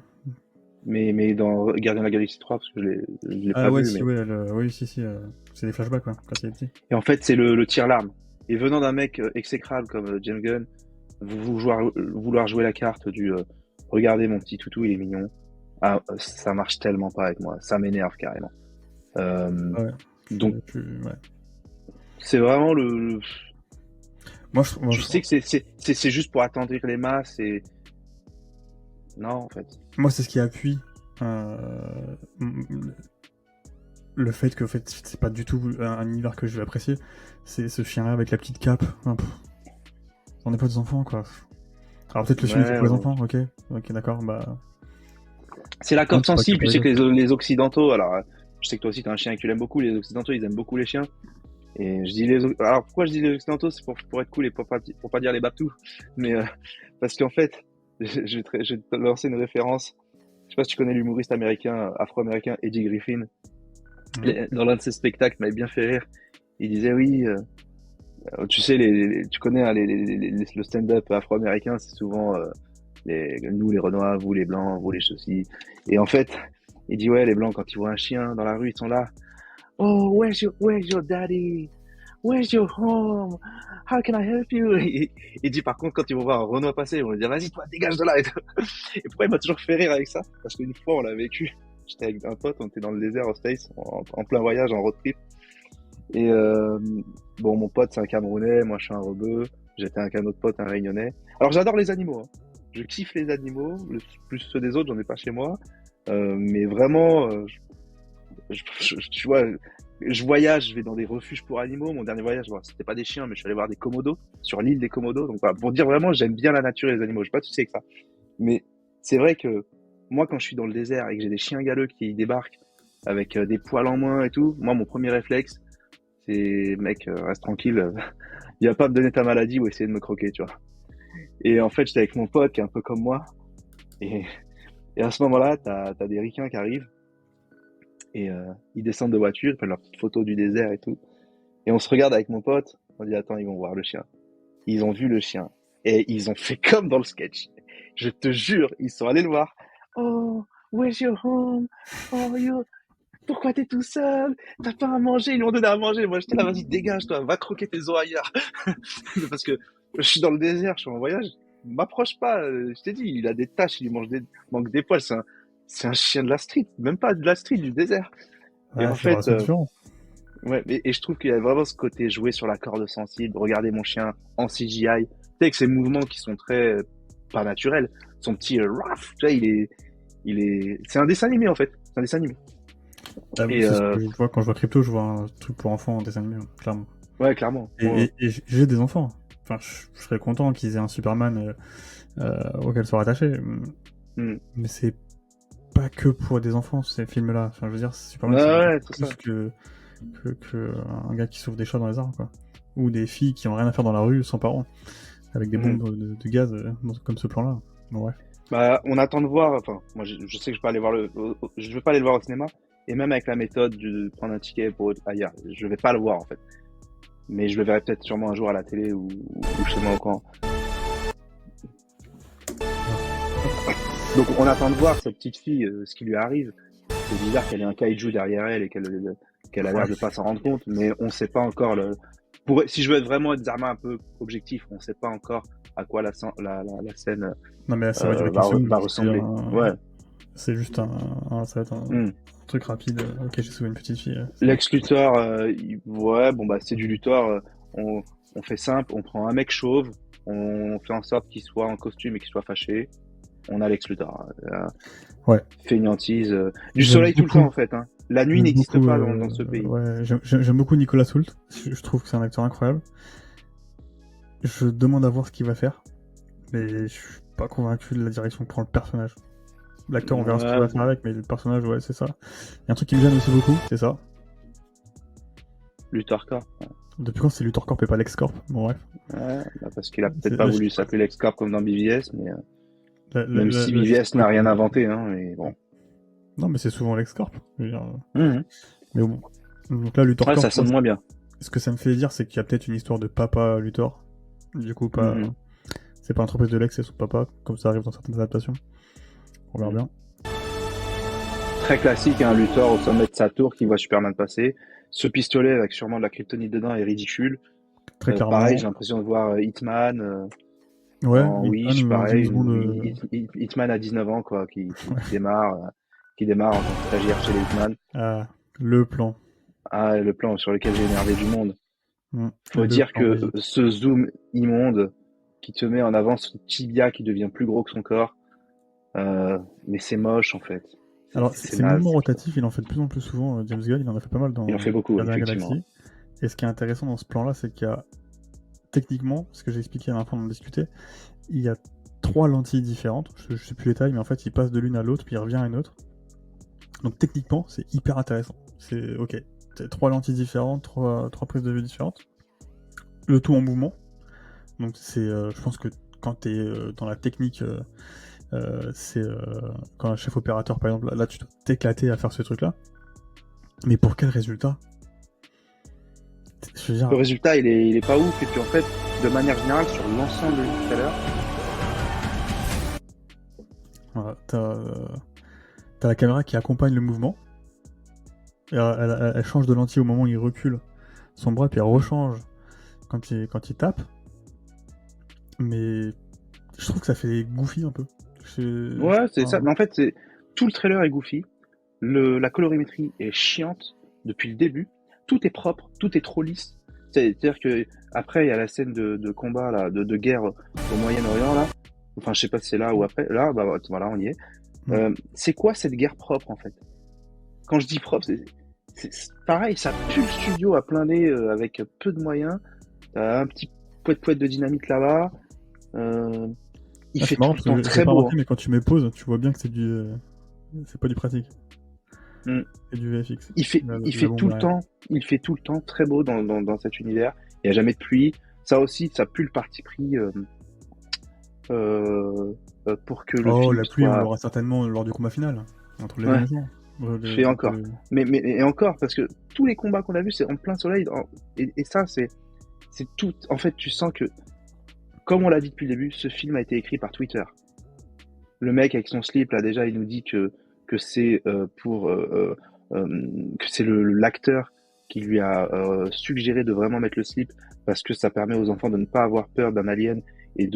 Mais dans Gardien de la Galaxie 3, parce que je l'ai Ah pas ouais, vu. si, Mais... ouais, oui, si, c'est des flashbacks, quoi, quand il est petit. Et en fait, c'est le tire-larme. Et venant d'un mec exécrable comme James Gunn, vouloir jouer la carte du regardez mon petit toutou, il est mignon. Ah, ça marche tellement pas avec moi. Ça m'énerve carrément. Ouais. Donc, Ouais. c'est vraiment Moi, je sais que c'est juste pour attendrir les masses et. Non, en fait. Moi, c'est ce qui appuie le fait que, en fait, c'est pas du tout un univers que je vais apprécier. C'est ce chien-là avec la petite cape. Enfin, on n'est pas des enfants, quoi. Alors peut-être le film est fait pour les enfants, ok, d'accord, bah... C'est la corde sensible, tu sais que les les Occidentaux, alors je sais que toi aussi t'as un chien et que tu l'aimes beaucoup, les Occidentaux ils aiment beaucoup les chiens. Et je dis alors pourquoi je dis les Occidentaux, c'est pour être cool et pour pas dire les Baptous, mais parce qu'en fait, je vais te lancer une référence. Je sais pas si tu connais l'humoriste américain, afro-américain Eddie Griffin. Dans l'un de ses spectacles, m'avait bien fait rire. Il disait oui, tu sais, tu connais hein, le stand-up afro-américain, c'est souvent nous les Renois, vous les Blancs, vous les ceci. Et en fait, il dit ouais, les Blancs quand ils voient un chien dans la rue, ils sont là. Oh, where's your daddy? Where's your home? How can I help you? Il dit par contre quand ils vont voir un Renoir passer, ils vont lui dire vas-y toi dégage de là. Et pourquoi il m'a toujours fait rire avec ça? Parce qu'une fois on l'a vécu. J'étais avec un pote, on était dans le désert au States, en plein voyage, en road trip. Et bon, mon pote c'est un Camerounais, moi je suis un Rebeu. J'étais avec un autre pote, un Réunionnais. Alors j'adore les animaux. Hein. Je kiffe les animaux, plus ceux des autres, j'en ai pas chez moi. Mais vraiment, tu vois, je voyage, je vais dans des refuges pour animaux. Mon dernier voyage, bon, c'était pas des chiens, mais je suis allé voir des Komodos sur l'île des Komodos. Donc voilà, pour dire vraiment, j'aime bien la nature et les animaux. J'ai pas de souci avec ça. Mais c'est vrai que moi, quand je suis dans le désert et que j'ai des chiens galeux qui débarquent avec des poils en moins et tout, moi, mon premier réflexe, c'est mec, reste tranquille. Il va pas me donner ta maladie ou essayer de me croquer, tu vois. Et en fait, j'étais avec mon pote qui est un peu comme moi. Et à ce moment-là, t'as des ricains qui arrivent. Et ils descendent de voiture, ils prennent leur petite photo du désert et tout. Et on se regarde avec mon pote, on dit attends, ils vont voir le chien. Ils ont vu le chien. Et ils ont fait comme dans le sketch. Je te jure, ils sont allés le voir. Oh, where's your home? Oh, pourquoi t'es tout seul? T'as pas à manger, ils lui ont donné à manger. Moi j'étais là, vas-y, dégage-toi, va croquer tes os ailleurs. Parce que je suis dans le désert, je suis en voyage. M'approche pas, je t'ai dit, il a des taches, il lui manque des poils, c'est un chien de la street, même pas de la street, du désert. Ouais, Et en fait, c'est différent. Ouais, et je trouve qu'il y a vraiment ce côté jouer sur la corde sensible, regarder mon chien en CGI, tu sais, avec ses mouvements qui sont très pas naturels. Son petit raf, tu vois, c'est un dessin animé en fait, c'est un dessin animé. Ah, Et c'est ce que je vois quand je vois Crypto, je vois un truc pour enfants en dessin animé, hein, clairement. ouais, clairement. Et, Ouais. j'ai des enfants. Enfin, je serais content qu'ils aient un Superman auquel se rattacher. Hmm. Mais c'est pas que pour des enfants, ces films-là. Enfin, je veux dire, Superman, Ouais, c'est beaucoup ouais, c'est ça. plus que un gars qui sauve des chats dans les arbres, quoi. Ou des filles qui ont rien à faire dans la rue sans parents, avec des Hmm. bombes de gaz, comme ce plan-là. Bon, bref. Bah, on attend de voir. Enfin, moi, je sais que je vais pas aller voir je vais pas aller le voir au cinéma. Et même avec la méthode de prendre un ticket pour ailleurs, je vais pas le voir en fait. Mais je le verrai peut-être sûrement un jour à la télé ou chez moi au camp. Donc, on attend de voir cette petite fille, ce qui lui arrive. C'est bizarre qu'elle ait un kaiju derrière elle et qu'elle a l'air Ouais. de pas s'en rendre compte, mais on sait pas encore si je veux vraiment être vraiment un peu objectif, on sait pas encore à quoi la scène Non, mais ça va durer quelques secondes. va ressembler. Ouais. C'est juste ça va être un Hmm. truc rapide. Ok, j'ai sauvé une petite fille. Lex Luthor, ouais, bon bah c'est du Luthor. On fait simple, on prend un mec chauve, on fait en sorte qu'il soit en costume et qu'il soit fâché. On a Lex Luthor. Ouais. Fainéantise. Du J'aime soleil tout le beaucoup. temps en fait. Hein. La nuit J'aime n'existe beaucoup, pas dans ce pays. ouais, j'aime beaucoup Nicolas Hoult. Je trouve que c'est un acteur incroyable. Je demande à voir ce qu'il va faire, mais je suis pas convaincu de la direction que prend le personnage. L'acteur, on verra ce qu'il va faire avec, mais le personnage, ouais, c'est ça. Il y a un truc qui me gêne aussi beaucoup, c'est ça. Luthor Corp. Depuis quand c'est Luthor Corp et pas Lex Corp? Bon, bref. Ouais, bah parce qu'il a peut-être pas voulu s'appeler Lex Corp comme dans BVS, mais même si la BVS n'a rien inventé, hein, mais bon. Non, mais c'est souvent Lex Corp. Je veux dire, Mhm. mais bon. Donc là, Luthor Ouais, Corp, ça sonne moins bien. ce que ça me fait dire, c'est qu'il y a peut-être une histoire de papa Luthor. Du coup, pas. Mhm. C'est pas l'entreprise de Lex, c'est son papa, comme ça arrive dans certaines adaptations. On verra bien. Très classique, un Luthor au sommet de sa tour qui voit Superman passer. Ce pistolet avec sûrement de la kryptonite dedans est ridicule. Très clairement. Pareil, j'ai l'impression de voir Hitman Ouais, en Wish, Hitman, pareil. James Bond, Hitman à 19 ans, quoi, qui démarre, qui démarre en tant que stagiaire chez les Hitman. Ah, le plan. Ah, le plan sur lequel j'ai énervé du monde. Faut Le dire plan que magique. ce zoom immonde qui te met en avant son tibia qui devient plus gros que son corps, mais c'est moche en fait. Alors, C'est ces naze. mouvements rotatifs, il en fait de plus en plus souvent, James Gunn, il en a fait pas mal dans Il en fait beaucoup, Gardien effectivement. Galaxy. Et ce qui est intéressant dans ce plan-là, c'est qu'il y a, techniquement, ce que j'ai expliqué à l'instant, on en discutait, il y a 3 lentilles différentes, je sais plus les tailles, mais en fait, il passe de l'une à l'autre, puis il revient à une autre. Donc, techniquement, c'est hyper intéressant. C'est ok. C'est 3 lentilles différentes, 3 prises de vue différentes. Le tout en mouvement. Donc, c'est, je pense que quand tu es dans la technique, c'est quand un chef opérateur, par exemple, là, tu dois t'éclater à faire ce truc-là. Mais pour quel résultat? Je veux dire, Le résultat, il est pas ouf. Et puis en fait, de manière générale, sur l'ensemble du trailer, voilà, t'as la caméra qui accompagne le mouvement. Et elle change de lentille au moment où il recule son bras, puis elle rechange quand il tape. Mais je trouve que ça fait goofy un peu. ouais, c'est ça. Mais en fait, tout le trailer est goofy. La colorimétrie est chiante depuis le début. Tout est propre, tout est trop lisse. C'est-à-dire que après, il y a la scène de combat là, de guerre au Moyen-Orient là. Enfin, je sais pas si c'est là ou après. Là, bah voilà, on y est. C'est quoi cette guerre propre en fait? Quand je dis propre, c'est pareil, ça pue le studio à plein nez avec peu de moyens. T'as un petit poète de dynamite là-bas. Il fait c'est tout marrant le parce temps que j'ai très pas beau. remarqué, mais quand tu mets pause, tu vois bien que c'est c'est pas du pratique. Mm. C'est du VFX. Il fait tout le temps, très beau dans cet univers. Il n'y a jamais de pluie. Ça aussi, ça pue le parti pris pour que le Oh, film la pluie, on soit l'aura certainement lors du combat final, entre les deux ouais, méchants. fait encore. Mais et encore parce que tous les combats qu'on a vus, c'est en plein soleil et ça c'est tout. En fait, tu sens que comme on l'a dit depuis le début, ce film a été écrit par Twitter. Le mec avec son slip là déjà, il nous dit que c'est que c'est l'acteur qui lui a suggéré de vraiment mettre le slip parce que ça permet aux enfants de ne pas avoir peur d'un alien et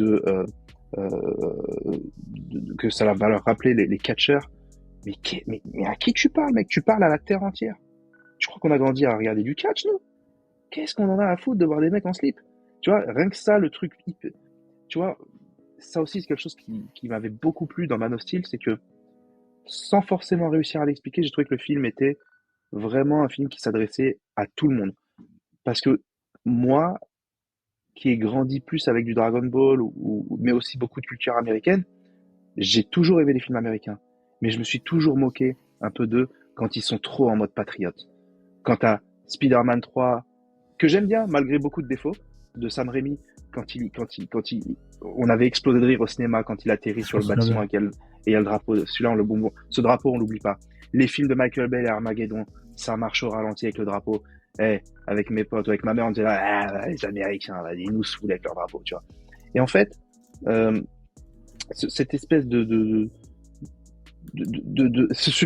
que ça va leur rappeler les catcheurs. Mais à qui tu parles, mec? Tu parles à la terre entière. Tu crois qu'on a grandi à regarder du catch, nous? Qu'est-ce qu'on en a à foutre de voir des mecs en slip? Tu vois, rien que ça, le truc, tu vois, ça aussi, c'est quelque chose qui m'avait beaucoup plu dans Man of Steel, c'est que sans forcément réussir à l'expliquer, j'ai trouvé que le film était vraiment un film qui s'adressait à tout le monde. Parce que moi, qui ai grandi plus avec du Dragon Ball, mais aussi beaucoup de culture américaine, j'ai toujours aimé les films américains. Mais je me suis toujours moqué un peu d'eux quand ils sont trop en mode patriote. Quant à Spider-Man 3, que j'aime bien, malgré beaucoup de défauts, de Sam Raimi, on avait explosé de rire au cinéma quand il atterrit Je sur m'en le souviens bâtiment bien. et il y a le drapeau. Celui-là, ce drapeau, on l'oublie pas. Les films de Michael Bay et Armageddon, ça marche au ralenti avec le drapeau. Avec mes potes ou avec ma mère, on disait, les Américains, vas-y, ils nous saoulent avec leur drapeau, tu vois. Et en fait, euh, cette espèce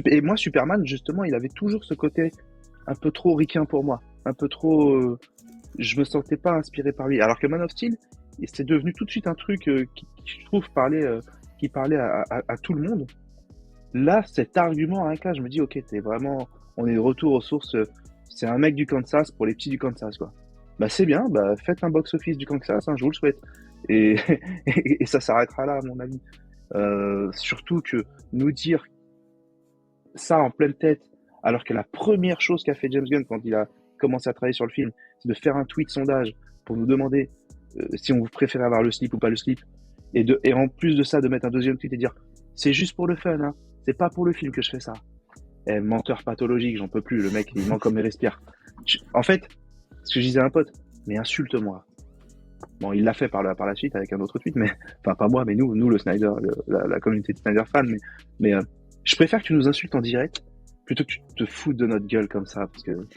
et moi, Superman, justement, il avait toujours ce côté un peu trop ricain pour moi. Un peu trop, je me sentais pas inspiré par lui. Alors que Man of Steel, c'est devenu tout de suite un truc qui, je trouve, qui parlait à tout le monde. Là, cet argument, hein, là, je me dis, ok, on est de retour aux sources. C'est un mec du Kansas pour les petits du Kansas, quoi. Bah, c'est bien, bah, faites un box-office du Kansas, hein, je vous le souhaite. Et, et ça s'arrêtera là, à mon avis. Surtout que nous dire ça en pleine tête, alors que la première chose qu'a fait James Gunn quand il a commencé à travailler sur le film, c'est de faire un tweet sondage pour nous demander si on vous préférait avoir le slip ou pas le slip, et en plus de ça, de mettre un deuxième tweet et dire c'est juste pour le fun, hein, c'est pas pour le film que je fais ça. Menteur pathologique, j'en peux plus, le mec il ment comme il respire. En fait, ce que je disais à un pote, mais insulte-moi. Bon, il l'a fait par la suite avec un autre tweet, mais enfin pas moi, mais nous le Snyder, la communauté de Snyder fans, mais je préfère que tu nous insultes en direct plutôt que tu te foutes de notre gueule comme ça, parce que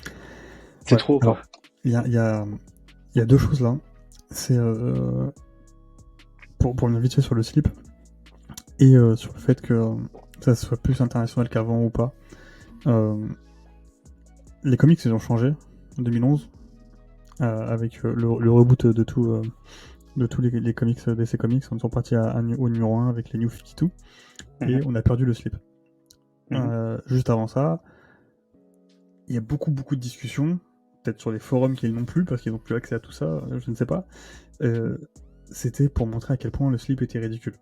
c'est Ouais, trop, alors, quoi. il y a deux choses là. C'est pour revenir vite fait sur le slip et sur le fait que ça soit plus international qu'avant ou pas. Les comics, ils ont changé en 2011 avec le reboot de tous les comics DC Comics. On sont partis au numéro 1 avec les New 52 et on a perdu le slip. Juste avant ça, il y a beaucoup de discussions, peut-être sur les forums qu'ils n'ont plus parce qu'ils n'ont plus accès à tout ça, je ne sais pas. C'était pour montrer à quel point le slip était ridicule.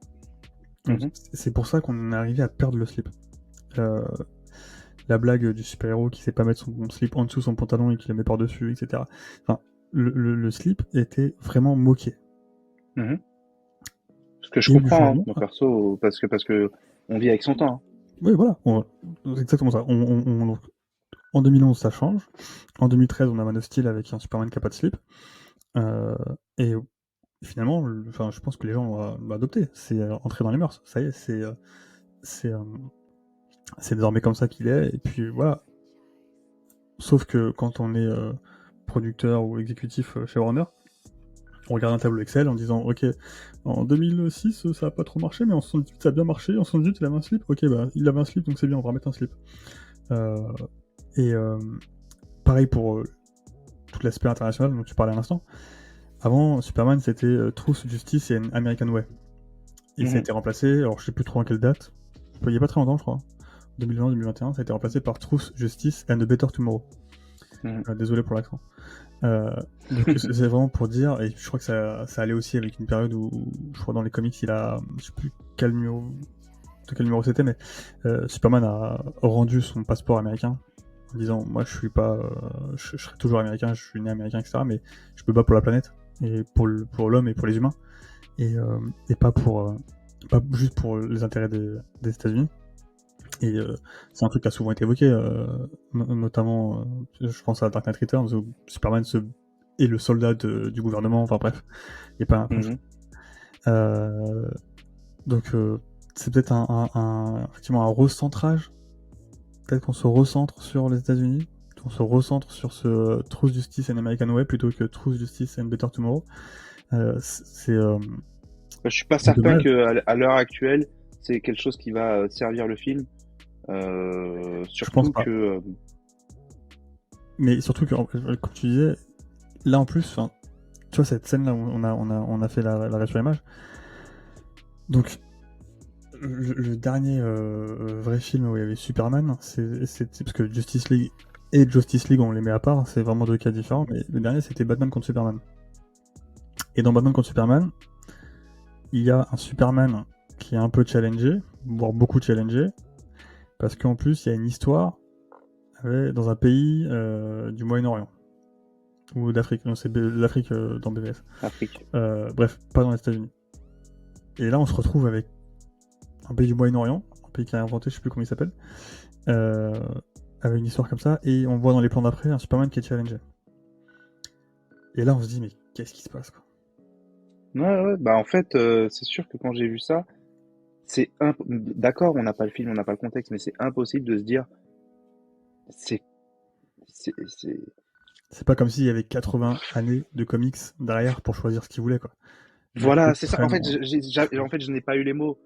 Donc, c'est pour ça qu'on est arrivé à perdre le slip. La blague du super-héros qui sait pas mettre son slip en dessous son pantalon et qui le met par-dessus, etc. Enfin, le slip était vraiment moqué. Ce que je Et du comprends, hein, changement. mon perso, parce que on vit avec son temps. Oui, voilà, c'est exactement ça. En 2011, ça change. En 2013, on a Man of Steel avec un Superman qui n'a pas de slip. Et finalement, je pense que les gens l'ont adopté. C'est entré dans les mœurs. Ça y est, c'est désormais comme ça qu'il est. Et puis voilà. Sauf que quand on est producteur ou exécutif chez Warner, on regarde un tableau Excel en disant ok, en 2006 ça a pas trop marché, mais en 78 ça a bien marché, en 78 il avait un slip, ok bah il avait un slip donc c'est bien, on va remettre un slip. Pareil pour tout l'aspect international dont tu parlais à l'instant. Avant Superman c'était Truth, Justice et American Way. Et ça a été remplacé, alors je sais plus trop en quelle date, il y a pas très longtemps je crois, 2020-2021, ça a été remplacé par Truth, Justice and a Better Tomorrow. Désolé pour l'accent. Donc c'est vraiment pour dire, et je crois que ça allait aussi avec une période où je crois dans les comics il a, je sais plus de quel numéro c'était, mais Superman a rendu son passeport américain en disant moi je suis pas, je serai toujours américain, je suis né américain, etc. Mais je me bats pour la planète et pour l'homme et pour les humains et pas juste pour les intérêts des États-Unis. Et c'est un truc qui a souvent été évoqué, notamment, je pense à Dark Knight Returns, où Superman est le soldat du gouvernement, enfin bref, il n'y a pas un... donc c'est peut-être effectivement un recentrage, peut-être qu'on se recentre sur les États-Unis, qu'on se recentre sur ce Truth, Justice and American Way plutôt que Truth, Justice and Better Tomorrow. Je suis pas certain qu'à l'heure actuelle, c'est quelque chose qui va servir le film. Surtout que. Mais surtout que, comme tu disais, là en plus, tu vois cette scène là où on a fait la sur l'image. Donc le dernier vrai film où il y avait Superman, c'est parce que Justice League et Justice League, on les met à part, c'est vraiment deux cas différents, mais le dernier c'était Batman contre Superman. Et dans Batman contre Superman, il y a un Superman qui est un peu challengé, voire beaucoup challengé, parce qu'en plus il y a une histoire dans un pays du Moyen-Orient. Ou d'Afrique, non c'est l'Afrique dans BVS. Afrique. Bref, pas dans les États-Unis. Et là on se retrouve avec un pays du Moyen-Orient, un pays qui a inventé, je sais plus comment il s'appelle, avec une histoire comme ça, et on voit dans les plans d'après un Superman qui est challengé. Et là on se dit mais qu'est-ce qui se passe quoi? Ouais, bah en fait, c'est sûr que quand j'ai vu ça, d'accord, on n'a pas le film, on n'a pas le contexte, mais c'est impossible de se dire, c'est, c'est. C'est pas comme s'il y avait 80 années de comics derrière pour choisir ce qu'ils voulaient quoi. Les Voilà, trucs c'est ça. En fait, vraiment. en fait, je n'ai pas eu les mots.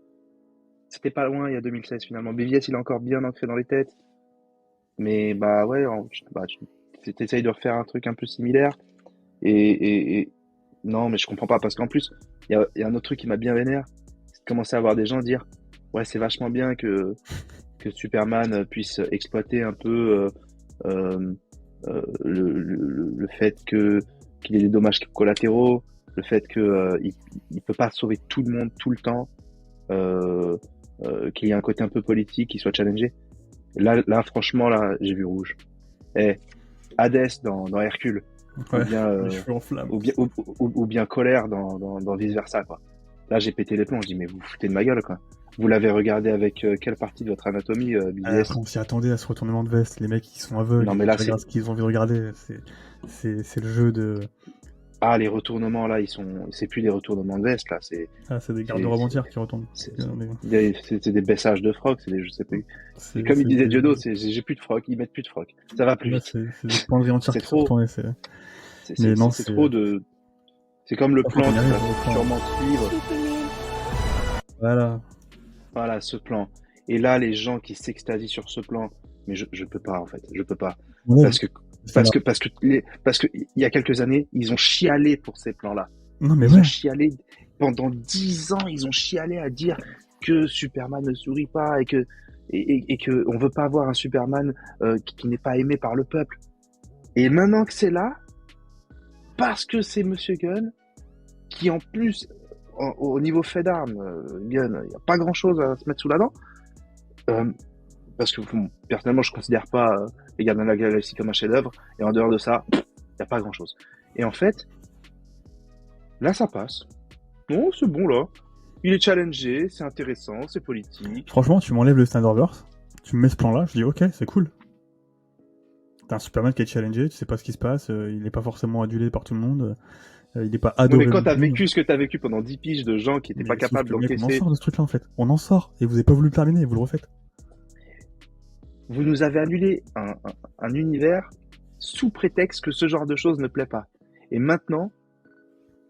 C'était pas loin, il y a 2016 finalement. BVS, il est encore bien ancré dans les têtes. Mais bah ouais, t'essayes de refaire un truc un peu similaire. Et non, mais je comprends pas parce qu'en plus, il y a un autre truc qui m'a bien vénère, c'est de commencer à voir des gens dire, ouais, c'est vachement bien que Superman puisse exploiter un peu le fait qu'il ait des dommages collatéraux, le fait que il peut pas sauver tout le monde tout le temps, euh, qu'il y ait un côté un peu politique, qu'il soit challengé. Là, franchement, là, j'ai vu rouge. Eh, Hadès dans Hercule, ou Ouais, bien, les cheveux en flammes. ou bien Colère dans Vice Versa, quoi. Là, j'ai pété les plombs. Je dis, mais vous vous foutez de ma gueule, quoi. Vous l'avez regardé avec quelle partie de votre anatomie, BVS? Après, on s'y attendait à ce retournement de veste. Les mecs, ils sont aveugles, Non, mais là, ils regardent ce qu'ils ont envie de regarder. C'est le jeu de. ah, les retournements, là, c'est plus des retournements de veste, là. Ah, c'est des C'est, garde-robes c'est, entières qui retournent. c'est, Mais c'est des baissages de froc, c'est des, je sais plus. Et C'est comme il c'est disait des, Diodo, j'ai plus de froc, ils mettent plus de froc. Ça va plus là, vite. c'est des penderies entières C'est qui sont trop, retournées. Mais non, c'est trop de, c'est comme le faut plan qu'on y qui arrive va au plan. sûrement suivre. Voilà. Voilà, ce plan. Et là, les gens qui s'extasient sur ce plan, mais je peux pas, en fait, je peux pas. Ouais, Parce que, c'est là. parce que il y a quelques années, ils ont chialé pour ces plans-là. Non, mais Ils ouais. ont chialé, pendant 10 ans, ils ont chialé à dire que Superman ne sourit pas et que on veut pas avoir un Superman qui n'est pas aimé par le peuple. Et maintenant que c'est là, parce que c'est Monsieur Gunn, qui en plus, au niveau fait d'armes, Gunn, il n'y a pas grand-chose à se mettre sous la dent. Euh, Parce que bon, personnellement, je considère pas les Gardiens de la Galaxie comme un chef-d'œuvre, et en dehors de ça, il n'y a pas grand-chose. Et en fait, là, ça passe. Non, c'est bon là. Il est challengé, c'est intéressant, c'est politique. Franchement, tu m'enlèves le Snyderverse, tu me mets ce plan-là, je dis ok, c'est cool. T'as un Superman qui est challengé, tu sais pas ce qui se passe, il est pas forcément adulé par tout le monde, il est pas Oui, mais adoré quand non t'as plus. vécu ce que t'as vécu pendant 10 piges de gens qui étaient pas Mais sauf capables que mec, on en d'encaisser, sort de ce truc-là en fait. On en sort, et vous avez pas voulu le terminer, vous le refaites. vous nous avez annulé un univers sous prétexte que ce genre de choses ne plaît pas. Et maintenant,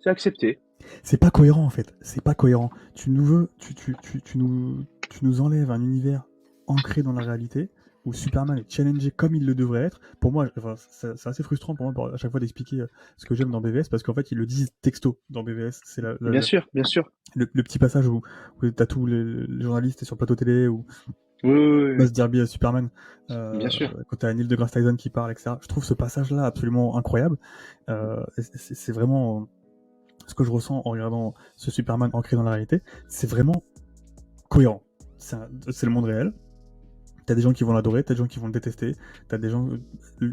c'est accepté. C'est pas cohérent en fait, c'est pas cohérent. Tu nous veux, tu nous enlèves un univers ancré dans la réalité où Superman est challengé comme il le devrait être. Pour moi, enfin, c'est assez frustrant pour moi à chaque fois d'expliquer ce que j'aime dans BVS parce qu'en fait ils le disent texto dans BVS. C'est Bien sûr, bien sûr. le petit passage où t'as tous les journalistes sur le plateau télé où Oui, oui, oui, Buzz Derby à Superman, bien sûr. quand t'as Neil deGrasse Tyson qui parle, etc. Je trouve ce passage-là absolument incroyable. C'est vraiment ce que je ressens en regardant ce Superman ancré dans la réalité. C'est vraiment cohérent. C'est le monde réel. T'as des gens qui vont l'adorer, t'as des gens qui vont le détester, t'as des gens...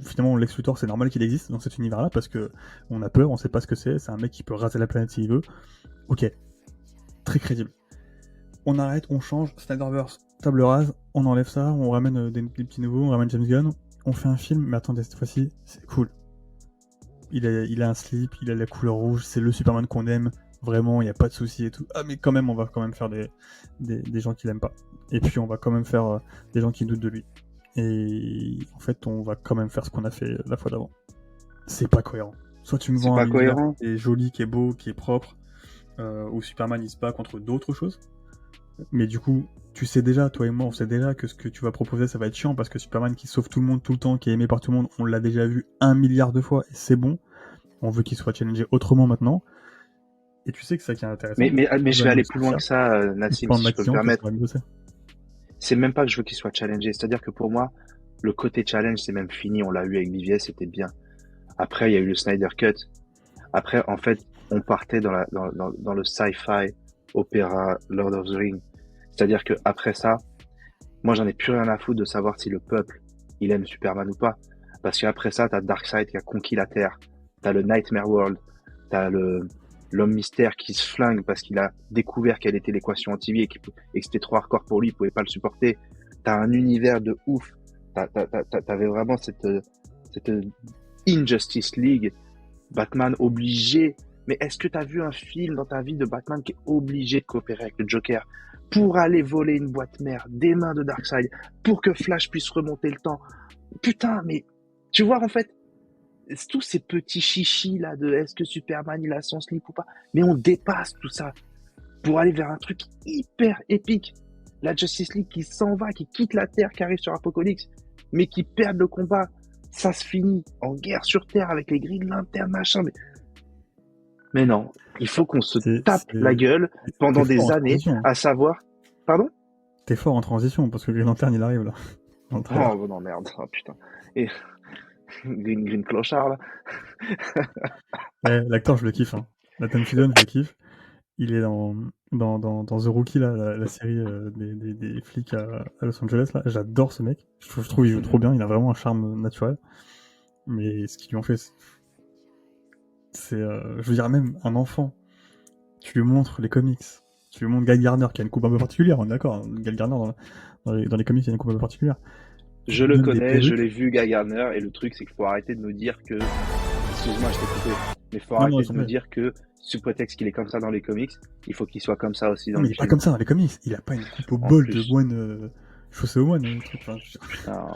Finalement, Lex Luthor, c'est normal qu'il existe dans cet univers-là parce que on a peur, on sait pas ce que c'est un mec qui peut raser la planète s'il veut. Ok, très crédible. On arrête, on change, Snyderverse, table rase, on enlève ça, on ramène des petits nouveaux, on ramène James Gunn, on fait un film, mais attendez, cette fois-ci, c'est cool. Il a un slip, il a la couleur rouge, c'est le Superman qu'on aime, vraiment, il n'y a pas de souci et tout. Ah, mais quand même, on va quand même faire des gens qui l'aiment pas. Et puis, on va quand même faire des gens qui doutent de lui. Et en fait, on va quand même faire ce qu'on a fait la fois d'avant. C'est pas cohérent. Soit tu me C'est vends un pas univers cohérent. qui est joli, qui est beau, qui est propre, où Superman il se bat contre d'autres choses. Mais du coup, tu sais déjà, toi et moi, on sait déjà que ce que tu vas proposer, ça va être chiant parce que Superman qui sauve tout le monde tout le temps, qui est aimé par tout le monde, on l'a déjà vu 1 milliard de fois et c'est bon. On veut qu'il soit challengé autrement maintenant. Et tu sais que ça qui est intéressant. Mais je vais aller plus loin que ça, Nassim, si je peux me permettre. C'est même pas que je veux qu'il soit challengé. C'est-à-dire que pour moi, Le côté challenge, c'est même fini. On l'a eu avec BVS, c'était bien. Après, il y a eu le Snyder Cut. Après, en fait, on partait dans le sci-fi, opéra, Lord of the Rings. C'est-à-dire que après ça, moi, j'en ai plus rien à foutre de savoir si le peuple, il aime Superman ou pas. Parce qu'après ça, t'as Darkseid qui a conquis la Terre. T'as le Nightmare World. T'as l'homme mystère qui se flingue parce qu'il a découvert quelle était l'équation anti-vie et que c'était trop hardcore pour lui, il pouvait pas le supporter. T'as un univers de ouf. T'avais vraiment cette Injustice League. Batman obligé. Mais est-ce que t'as vu un film dans ta vie de Batman qui est obligé de coopérer avec le Joker pour aller voler une boîte mère des mains de Darkseid pour que Flash puisse remonter le temps? Putain, mais tu vois, en fait, tous ces petits chichis là de est-ce que Superman il a son slip ou pas, mais on dépasse tout ça pour aller vers un truc hyper épique. La Justice League qui s'en va, qui quitte la Terre, qui arrive sur Apocalypse, mais qui perd le combat. Ça se finit en guerre sur Terre avec les grilles de l'interne, machin. Mais non, il faut qu'on se tape la gueule pendant des années à savoir... Pardon? T'es fort en transition, parce que Green Lantern, il arrive là. Oh non, merde, oh, putain. Et Green Clochard, là. L'acteur, je le kiffe. Hein. Nathan Fillion, je le kiffe. Il est dans The Rookie, là, la série des flics à Los Angeles. Là. J'adore ce mec. Je trouve qu'il joue trop bien. Il a vraiment un charme naturel. Mais ce qu'ils lui ont fait, c'est je veux dire, même un enfant, tu lui montres les comics, tu lui montres Guy Gardner qui a une coupe un peu particulière, on est d'accord, Guy Gardner dans les comics il y a une coupe un peu particulière. Je le connais, je l'ai vu Guy Gardner, et le truc c'est qu'il faut arrêter de nous dire que, excuse-moi je t'ai coupé, mais il faut arrêter de nous dire que sous prétexte qu'il est comme ça dans les comics, il faut qu'il soit comme ça aussi dans les films. Il est pas comme ça dans les comics, il a pas une coupe au bol de moine, chaussée au moine, un truc, enfin,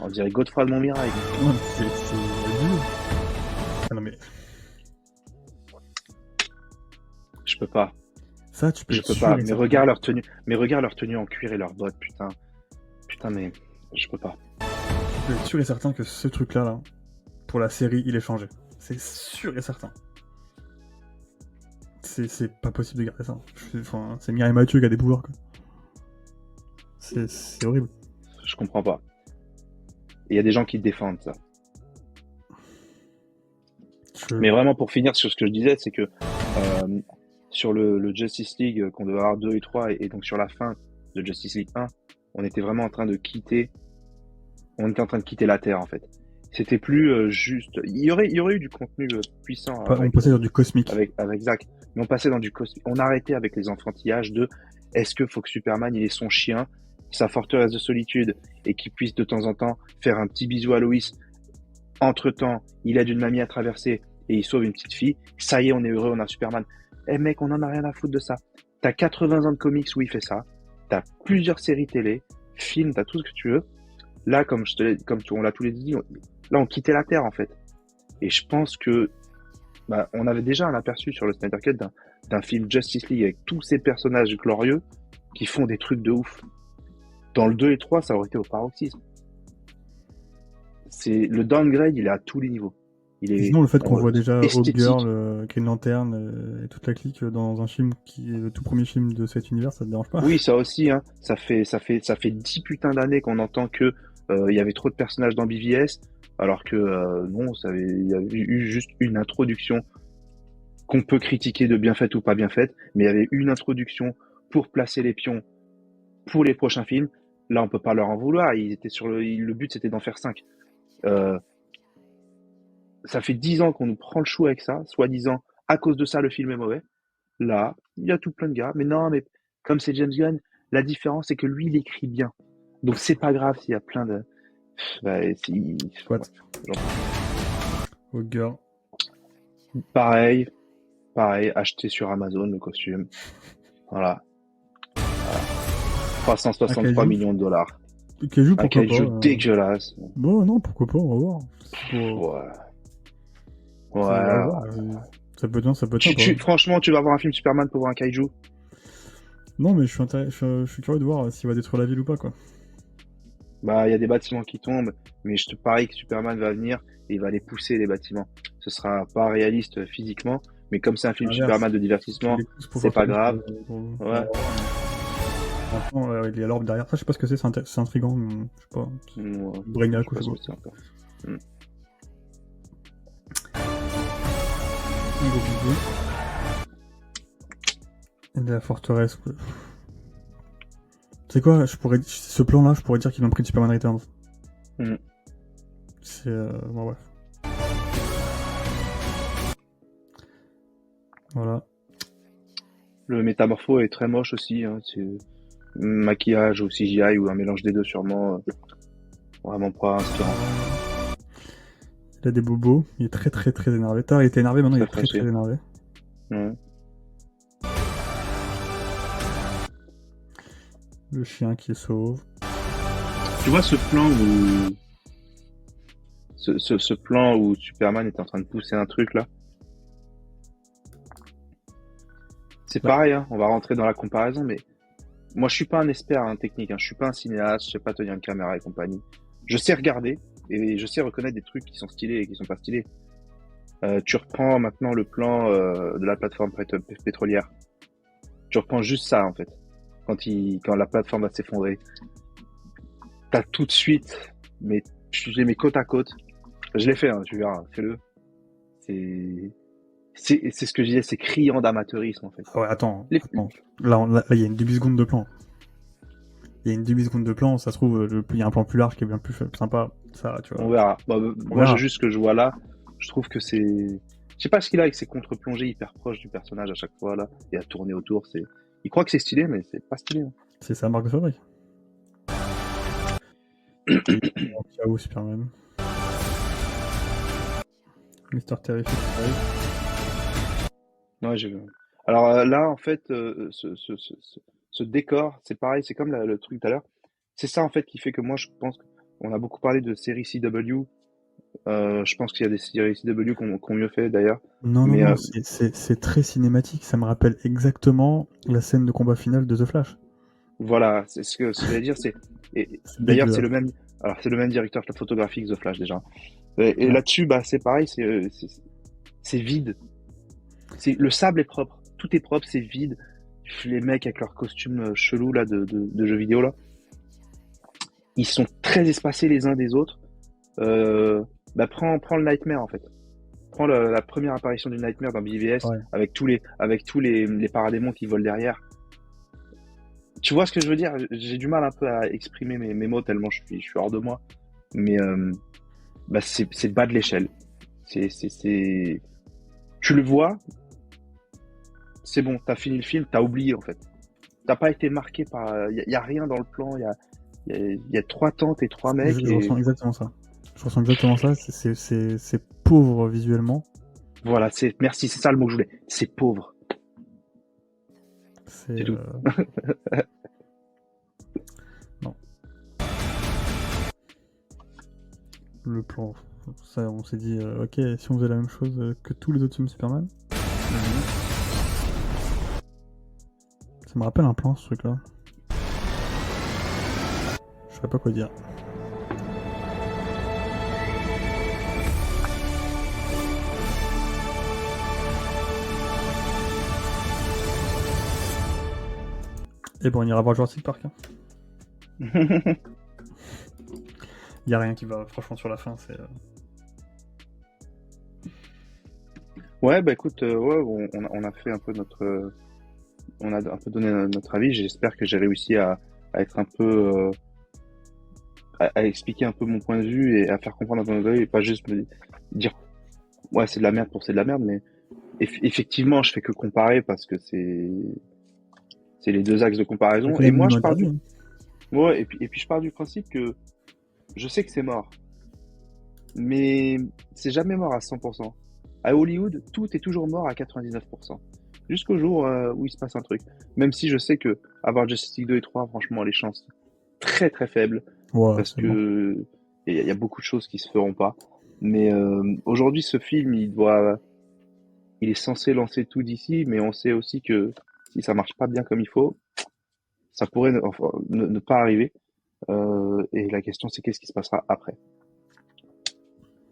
on dirait Godefroy de Montmirail. Non, c'est ah non mais... Je peux pas. Ça, tu peux. Je peux pas. Mais regarde leur tenue en cuir et leurs bottes, putain. Putain, mais je peux pas. Je peux être sûr et certain que ce truc-là, là, pour la série, il est changé. C'est sûr et certain. C'est pas possible de garder ça. Enfin, c'est Mireille Mathieu qui a des pouvoirs, quoi. C'est horrible. Je comprends pas. Il y a des gens qui défendent ça. Mais vraiment, pour finir sur ce que je disais, c'est que sur le Justice League qu'on devait avoir 2 et 3, et donc sur la fin de Justice League 1, on était vraiment en train de quitter la Terre, en fait. C'était plus juste... Il y aurait eu du contenu puissant. On passait dans du cosmique. Avec Zach. Mais on passait dans du cosmique. On arrêtait avec les enfantillages de est-ce que faut que Superman, il ait son chien, sa forteresse de solitude, et qu'il puisse de temps en temps faire un petit bisou à Lois. Entre-temps, il aide une mamie à traverser et il sauve une petite fille. Ça y est, on est heureux, on a Superman. Eh mec, on en a rien à foutre de ça. T'as 80 ans de comics où il fait ça. T'as plusieurs séries télé, films, t'as tout ce que tu veux. Là, on l'a tous les dit, là, on quittait la Terre, en fait. Et je pense que, on avait déjà un aperçu sur le Snyder Cut d'un film Justice League avec tous ces personnages glorieux qui font des trucs de ouf. Dans le 2 et 3, ça aurait été au paroxysme. Le downgrade, il est à tous les niveaux. Sinon, le fait qu'on voit déjà Hawkgirl, Green Lantern et toute la clique dans un film qui est le tout premier film de cet univers, ça te dérange pas? Oui, ça aussi, hein. Ça fait 10 putains d'années qu'on entend que il y avait trop de personnages dans BVS, alors que non, il y avait eu juste une introduction qu'on peut critiquer de bien faite ou pas bien faite, mais il y avait une introduction pour placer les pions pour les prochains films. Là, on peut pas leur en vouloir. Ils étaient le but, c'était d'en faire 5. Ça fait 10 ans qu'on nous prend le chou avec ça, soi-disant, à cause de ça, le film est mauvais. Là, il y a tout plein de gars. Mais non, mais comme c'est James Gunn, la différence, c'est que lui, il écrit bien. Donc, c'est pas grave s'il y a plein de... Hawkgirl. Pareil, acheté sur Amazon, le costume. Voilà. 363 millions de dollars. Kaiju, un kaiju dégueulasse. Bon, non, pourquoi pas, on va voir. Ouais. Ça peut être franchement, tu vas voir un film Superman pour voir un kaiju? Non, mais je suis curieux de voir s'il va détruire la ville ou pas, quoi. Il y a des bâtiments qui tombent, mais je te parie que Superman va venir et il va les pousser, les bâtiments. Ce sera pas réaliste physiquement, mais comme c'est un film Superman de divertissement, c'est pas grave. Ouais. Maintenant, il y a l'orbe derrière. Ça, je sais pas ce que c'est, c'est intriguant. Je sais pas. Ouais, Brainiac je sais ou pas ce ça. que c'est encore. Un gros bisou. Et de la forteresse. Quoi. Tu sais quoi, ce plan-là, je pourrais dire qu'ils l'ont pris de Superman Returns. Mm. C'est. Bon, bref. Voilà. Le métamorpho est très moche aussi, hein. C'est maquillage ou CGI ou un mélange des deux sûrement. Vraiment pas inspirant. Il a des bobos, il est très très très énervé. Tard, il était énervé, maintenant il Très est très fâché. très énervé. Ouais. Le chien qui est sauve. Tu vois ce plan où ce plan où Superman est en train de pousser un truc là? C'est Ouais. pareil, hein. On va rentrer dans la comparaison, mais moi je suis pas un expert en technique, hein. Je suis pas un cinéaste, je sais pas tenir une caméra et compagnie. Je sais regarder et je sais reconnaître des trucs qui sont stylés et qui sont pas stylés. Tu reprends maintenant le plan de la plateforme pétrolière. Tu reprends juste ça en fait. Quand la plateforme va s'effondrer, t'as tout de suite, mais je les mets côte à côte. Je l'ai fait, hein, tu verras, fais-le. C'est ce que je disais, c'est criant d'amateurisme en fait. Ah ouais, attends. Les- Là, il y a une demi-seconde de plan. Il y a une demi-seconde de plan, ça se trouve, il y a un plan plus large qui est bien plus sympa. Ça, tu vois. On verra. Bah, On moi, verra. juste ce que je vois là, je trouve que c'est. Je sais pas ce qu'il a avec ses contre-plongées hyper proches du personnage à chaque fois là, et à tourner autour. Il croit que c'est stylé, mais c'est pas stylé, hein. C'est sa marque de fabrique. Ciao, Superman. Mister Terrific. Ouais, j'ai vu. Alors là, en fait, ce décor, c'est pareil, c'est comme le truc tout à l'heure. C'est ça en fait qui fait que moi, je pense qu'on a beaucoup parlé de séries CW. Je pense qu'il y a des séries CW qui ont mieux fait d'ailleurs. Non, Mais c'est très cinématique. Ça me rappelle exactement la scène de combat final de The Flash. voilà, c'est ce que j'allais dire. C'est D'ailleurs, c'est dégueulasse. le même. Alors, c'est le même directeur photographique The Flash déjà. Et Ouais. là-dessus, bah, c'est pareil, c'est vide. Le sable est propre, tout est propre, c'est vide. Les mecs avec leurs costumes chelous là de jeux vidéo là, ils sont très espacés les uns des autres. Bah, prends le Nightmare en fait. Prends la première apparition du Nightmare dans BVS Ouais. avec tous les paradémons qui volent derrière. Tu vois ce que je veux dire? J'ai du mal un peu à exprimer mes mots tellement je suis hors de moi. Mais bah, c'est bas de l'échelle. Tu le vois, c'est bon, t'as fini le film, t'as oublié en fait. T'as pas été marqué par. Y a rien dans le plan, y a trois tantes et trois mecs Je et ressens exactement ça. Je ressens exactement ça. C'est pauvre visuellement. voilà, merci, c'est ça le mot que je voulais. C'est pauvre, C'est. c'est tout. Non. Le plan. Ça, on s'est dit, ok, si on faisait la même chose que tous les autres films Superman. Ça me rappelle un plan, ce truc-là. Je sais pas quoi dire. Et bon, on ira voir Jurassic Park. Hein. Y a rien qui va, franchement, sur la fin, c'est. Ouais, bah écoute, ouais, on a fait un peu on a un peu donné notre avis. J'espère que j'ai réussi à être un peu, à expliquer un peu mon point de vue et à faire comprendre un peu mon point de vue et pas juste me dire, ouais, c'est de la merde pour c'est de la merde, mais effectivement, je fais que comparer parce que c'est les deux axes de On comparaison. connaît Et le moi, monde je pars interdit. Hein. ouais, et puis je pars du principe que je sais que c'est mort, mais c'est jamais mort à 100%. À Hollywood, tout est toujours mort à 99%. Jusqu'au jour où il se passe un truc. Même si je sais que avoir Justice League 2 et 3, franchement, les chances très très faibles Ouais, parce c'est bon. que il y a beaucoup de choses qui se feront pas. Mais aujourd'hui, ce film, il est censé lancer tout d'ici, mais on sait aussi que si ça marche pas bien comme il faut, ça pourrait enfin, ne pas arriver. Et la question, c'est qu'est-ce qui se passera après?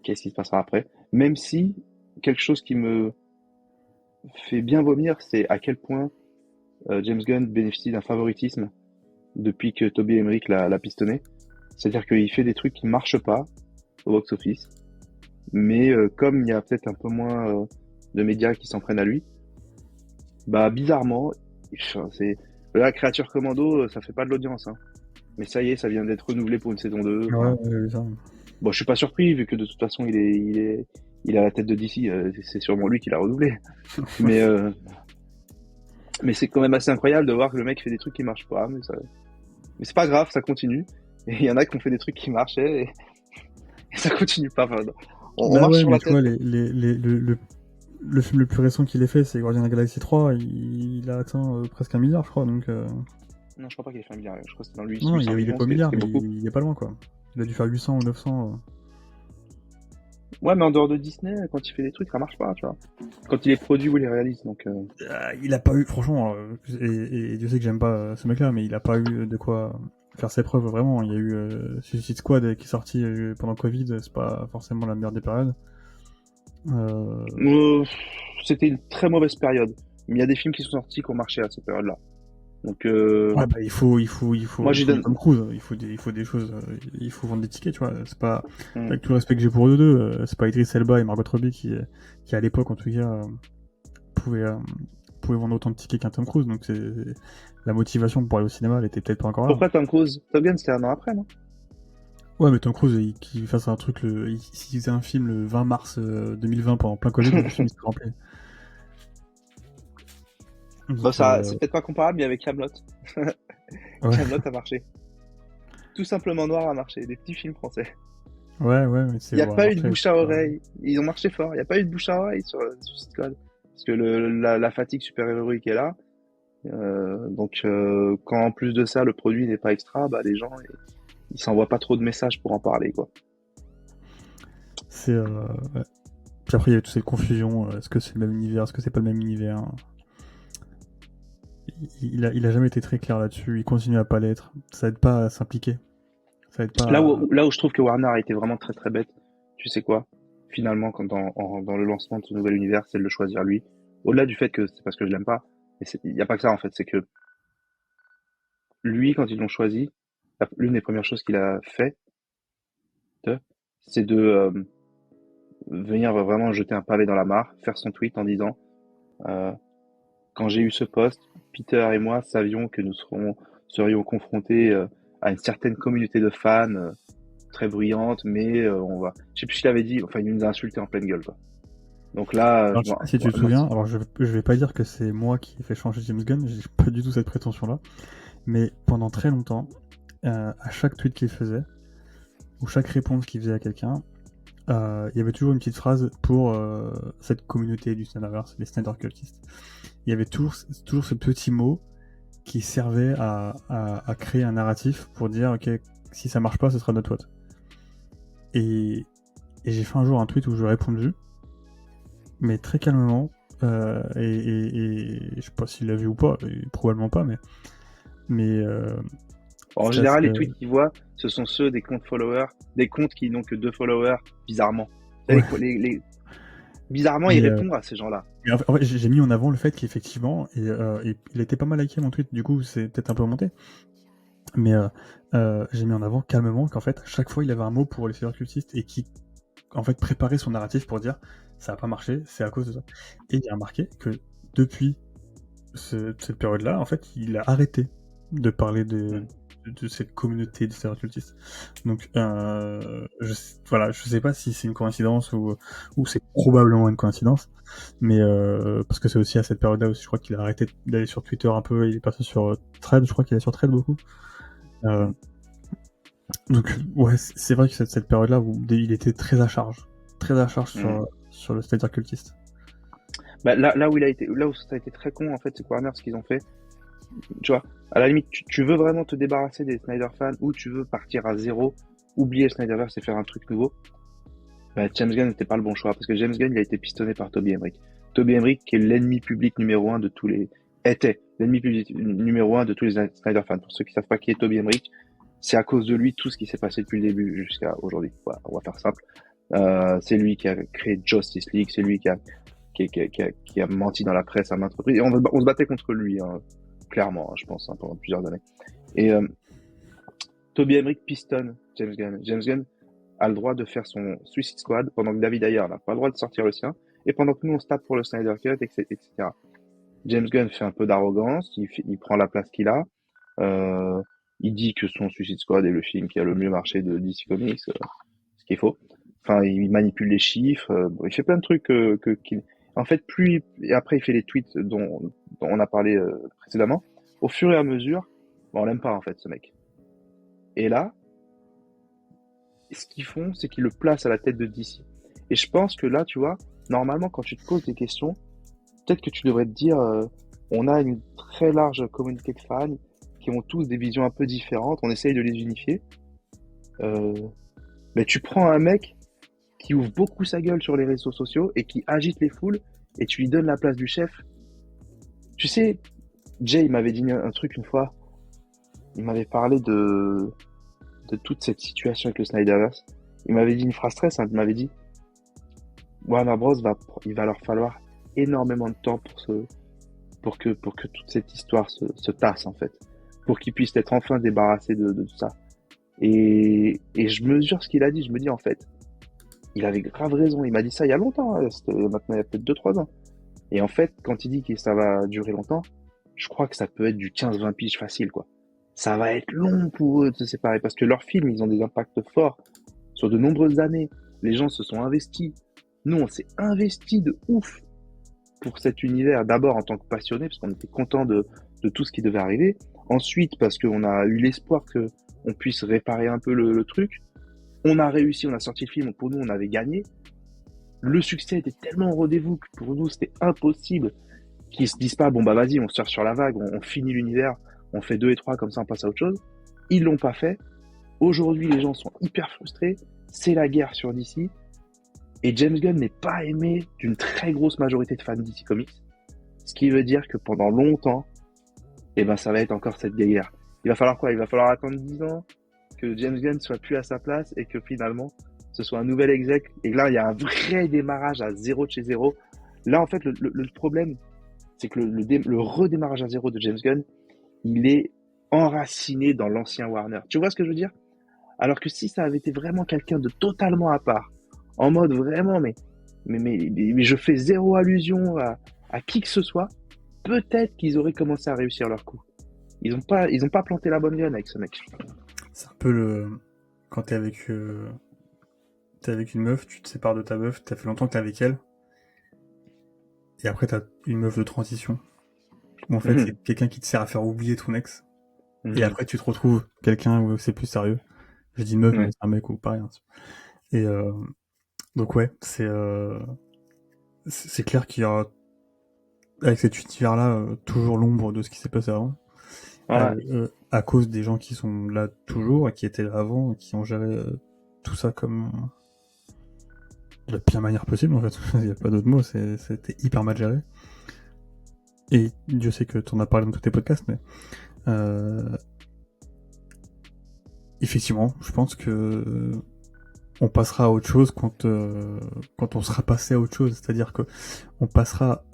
Qu'est-ce qui se passera après? Même si quelque chose qui me fait bien vomir, c'est à quel point James Gunn bénéficie d'un favoritisme depuis que Toby Emmerich l'a pistonné. C'est-à-dire qu'il fait des trucs qui marchent pas au box-office, mais comme il y a peut-être un peu moins de médias qui s'en prennent à lui, bah bizarrement, c'est la Créature Commando, ça fait pas de l'audience, hein. Mais ça y est, ça vient d'être renouvelé pour une saison 2. Ouais, Enfin, j'ai vu ça. bon, je suis pas surpris vu que de toute façon il est à la tête de DC, c'est sûrement lui qui l'a renouvelé. Mais mais c'est quand même assez incroyable de voir que le mec fait des trucs qui marchent pas, mais c'est pas grave, ça continue. Et il y en a qui ont fait des trucs qui marchaient et ça continue pas. Enfin, on Bah marche ouais, sur mais la tu tête. vois, le film le plus récent qu'il ait fait, c'est Guardians of the Galaxy 3, il a atteint presque 1 milliard, je crois, donc... Non, je crois pas qu'il ait fait un milliard. Je crois que c'était dans le Non, 800 il est millions, pas au ce qui milliard, est mais beaucoup. il est pas loin, quoi. Il a dû faire 800 ou 900. Ouais, mais en dehors de Disney, quand il fait des trucs, ça marche pas, tu vois. Quand il est produit ou il les réalise, donc. Il a pas eu, franchement, et Dieu sait que j'aime pas ce mec-là, mais il a pas eu de quoi faire ses preuves, vraiment. Il y a eu Suicide Squad qui est sorti pendant Covid, c'est pas forcément la meilleure des périodes. Euh, C'était une très mauvaise période. Mais il y a des films qui sont sortis qui ont marché à cette période-là. Donc, Ouais, bah, moi, il j'y faut du donne. Tom Cruise, il faut des choses, il faut vendre des tickets, tu vois. C'est pas, Hmm. avec tout le respect que j'ai pour eux deux, c'est pas Idris Elba et Margot Robbie qui à l'époque, en tout cas, pouvaient, euh, pouvaient vendre autant de tickets qu'un Tom Cruise, donc la motivation pour aller au cinéma, elle était peut-être pas encore là. Pourquoi Tom Cruise? Top Gun, c'était un an après, non? Ouais, mais Tom Cruise, qu'il fasse un truc, s'il faisait un film le 20 mars 2020 pendant plein Covid, le film il serait rempli. Bon, Donc, ça, c'est peut-être pas comparable, mais avec Camelot. ouais, Camelot a marché. Tout simplement Noir a marché. Des petits films français. ouais, mais Il n'y a ouais, pas eu de après, bouche à oreille. Ils ont marché fort. Il n'y a pas eu de bouche à oreille sur Suicide Squad. Parce que la fatigue super-héroïque est là. Donc, quand en plus de ça, le produit n'est pas extra, bah, les gens, ils s'envoient pas trop de messages pour en parler, quoi. c'est, ouais. Puis après, il y a toutes ces confusions, est-ce que c'est le même univers, est-ce que c'est pas le même univers? Il a jamais été très clair là-dessus, il continue à pas l'être. Ça aide pas à s'impliquer. Ça aide pas Là où je trouve que Warner a été vraiment très très bête, tu sais quoi? Finalement, quand dans le lancement de ce nouvel univers, c'est de le choisir lui. Au-delà du fait que c'est parce que je l'aime pas, mais il n'y a pas que ça en fait, c'est que lui, quand ils l'ont choisi, l'une des premières choses qu'il a fait, c'est de venir vraiment jeter un pavé dans la mare, faire son tweet en disant euh, quand j'ai eu ce poste, Peter et moi savions que nous serions confrontés à une certaine communauté de fans très bruyante, mais je sais plus ce qu'il avait dit, enfin il nous a insulté en pleine gueule, quoi. Donc là, Alors, je sais pas si tu te souviens, alors je vais pas dire que c'est moi qui ai fait changer James Gunn, j'ai pas du tout cette prétention-là, mais pendant très longtemps, à chaque tweet qu'il faisait, ou chaque réponse qu'il faisait à quelqu'un, il y avait toujours une petite phrase pour cette communauté du Snyderverse, les Snyder Cultists. Il y avait toujours ce petit mot qui servait à créer un narratif pour dire, ok, si ça marche pas, ce sera notre faute. Et j'ai fait un jour un tweet où je lui ai répondu, mais très calmement, et je sais pas s'il l'a vu ou pas, et probablement pas, mais en c'était général, assez, les tweets qu'il voit, ce sont ceux des comptes followers, des comptes qui n'ont que 2 followers, bizarrement. ouais. Bizarrement, il Mais, répond à ces gens-là. en fait, j'ai mis en avant le fait qu'effectivement, et il était pas mal liké mon tweet, du coup c'est peut-être un peu remonté, mais j'ai mis en avant calmement qu'en fait, à chaque fois il avait un mot pour les Snyder Cultists et qui en fait préparait son narratif pour dire ça a pas marché, c'est à cause de ça. Et il a remarqué que depuis cette période-là, en fait, il a arrêté de parler de cette communauté des Snyder Cultists. Donc voilà, je sais pas si c'est une coïncidence ou c'est probablement une coïncidence, mais parce que c'est aussi à cette période-là aussi, je crois qu'il a arrêté d'aller sur Twitter un peu, il est passé sur Thread, je crois qu'il est sur Thread beaucoup. Donc ouais, c'est vrai que cette période-là où il était très à charge sur le Snyder Cultist. Bah, là où ça a été très con, en fait, c'est que Warner, ce qu'ils ont fait, tu vois, à la limite, tu veux vraiment te débarrasser des Snyder fans ou tu veux partir à zéro, oublier le Snyderverse et faire un truc nouveau, bah, James Gunn n'était pas le bon choix parce que James Gunn, il a été pistonné par Toby Emmerich. Toby Emmerich, qui est l'ennemi public numéro un de tous les, était l'ennemi public numéro un de tous les Snyder fans. Pour ceux qui savent pas qui est Toby Emmerich, c'est à cause de lui tout ce qui s'est passé depuis le début jusqu'à aujourd'hui. Voilà, on va faire simple. C'est lui qui a créé Justice League, c'est lui qui a menti dans la presse à maintes reprises. Et on se battait contre lui, hein, clairement, hein, je pense, hein, pendant plusieurs années. Et Toby Emmerich pistonne James Gunn. James Gunn a le droit de faire son Suicide Squad pendant que David Ayer n'a pas le droit de sortir le sien, et pendant que nous on se tape pour le Snyder Cut, etc. James Gunn fait un peu d'arrogance, il prend la place qu'il a, il dit que son Suicide Squad est le film qui a le mieux marché de DC Comics, ce qu'il faut. Enfin, il manipule les chiffres, il fait plein de trucs en fait, et après il fait les tweets dont on a parlé précédemment. Au fur et à mesure, on l'aime pas en fait ce mec. Et là, ce qu'ils font, c'est qu'ils le placent à la tête de DC. Et je pense que là, tu vois, normalement, quand tu te poses des questions, peut-être que tu devrais te dire, on a une très large communauté de fans qui ont tous des visions un peu différentes, on essaye de les unifier. Mais tu prends un mec qui ouvre beaucoup sa gueule sur les réseaux sociaux et qui agite les foules, et tu lui donnes la place du chef. Tu sais, Jay, il m'avait dit un truc une fois, il m'avait parlé de toute cette situation avec le Snyderverse. Il m'avait dit une phrase très simple, il m'avait dit Warner Bros, il va leur falloir énormément de temps pour que toute cette histoire se tasse, en fait. Pour qu'ils puissent être enfin débarrassés de tout ça. Et je mesure ce qu'il a dit, je me dis, en fait, il avait grave raison. Il m'a dit ça il y a longtemps, hein. C'était maintenant il y a peut-être 2-3 ans. Et en fait, quand il dit que ça va durer longtemps, je crois que ça peut être du 15-20 piges facile, quoi. Ça va être long pour eux de se séparer, parce que leurs films, ils ont des impacts forts sur de nombreuses années. Les gens se sont investis. Nous, on s'est investis de ouf pour cet univers, d'abord en tant que passionnés, parce qu'on était content de tout ce qui devait arriver. Ensuite, parce qu'on a eu l'espoir qu'on puisse réparer un peu le truc. On a réussi, on a sorti le film, pour nous, on avait gagné. Le succès était tellement au rendez-vous que pour nous, c'était impossible qu'ils se disent pas, bon bah vas-y, on surfe sur la vague, on finit l'univers, on fait 2 et 3, comme ça on passe à autre chose. Ils l'ont pas fait. Aujourd'hui, les gens sont hyper frustrés. C'est la guerre sur DC. Et James Gunn n'est pas aimé d'une très grosse majorité de fans de DC Comics. Ce qui veut dire que pendant longtemps, eh ben, ça va être encore cette guerre. Il va falloir quoi? Il va falloir attendre 10 ans que James Gunn soit plus à sa place et que finalement, ce soit un nouvel exec. Et là, il y a un vrai démarrage à zéro de chez zéro. Là, en fait, le problème, c'est que le redémarrage à zéro de James Gunn, il est enraciné dans l'ancien Warner. Tu vois ce que je veux dire? Alors que si ça avait été vraiment quelqu'un de totalement à part, en mode vraiment, mais je fais zéro allusion à qui que ce soit, peut-être qu'ils auraient commencé à réussir leur coup. Ils ont pas planté la bonne graine avec ce mec. C'est un peu quand t'es avec une meuf, tu te sépares de ta meuf, t'as fait longtemps que t'es avec elle, et après t'as une meuf de transition. Où en fait, c'est quelqu'un qui te sert à faire oublier ton ex. Et après, tu te retrouves quelqu'un où c'est plus sérieux. Je dis meuf, mais c'est un mec ou pareil. Hein. Et donc ouais, c'est clair qu'il y aura, avec cet univers-là, toujours l'ombre de ce qui s'est passé avant. Ouais. À cause des gens qui sont là toujours et qui étaient là avant et qui ont géré tout ça comme de la pire manière possible, en fait. Il n'y a pas d'autre mot, c'était hyper mal géré. Et Dieu sait que tu en as parlé dans tous tes podcasts, mais effectivement, je pense que on passera à autre chose quand on sera passé à autre chose. C'est-à-dire que on passera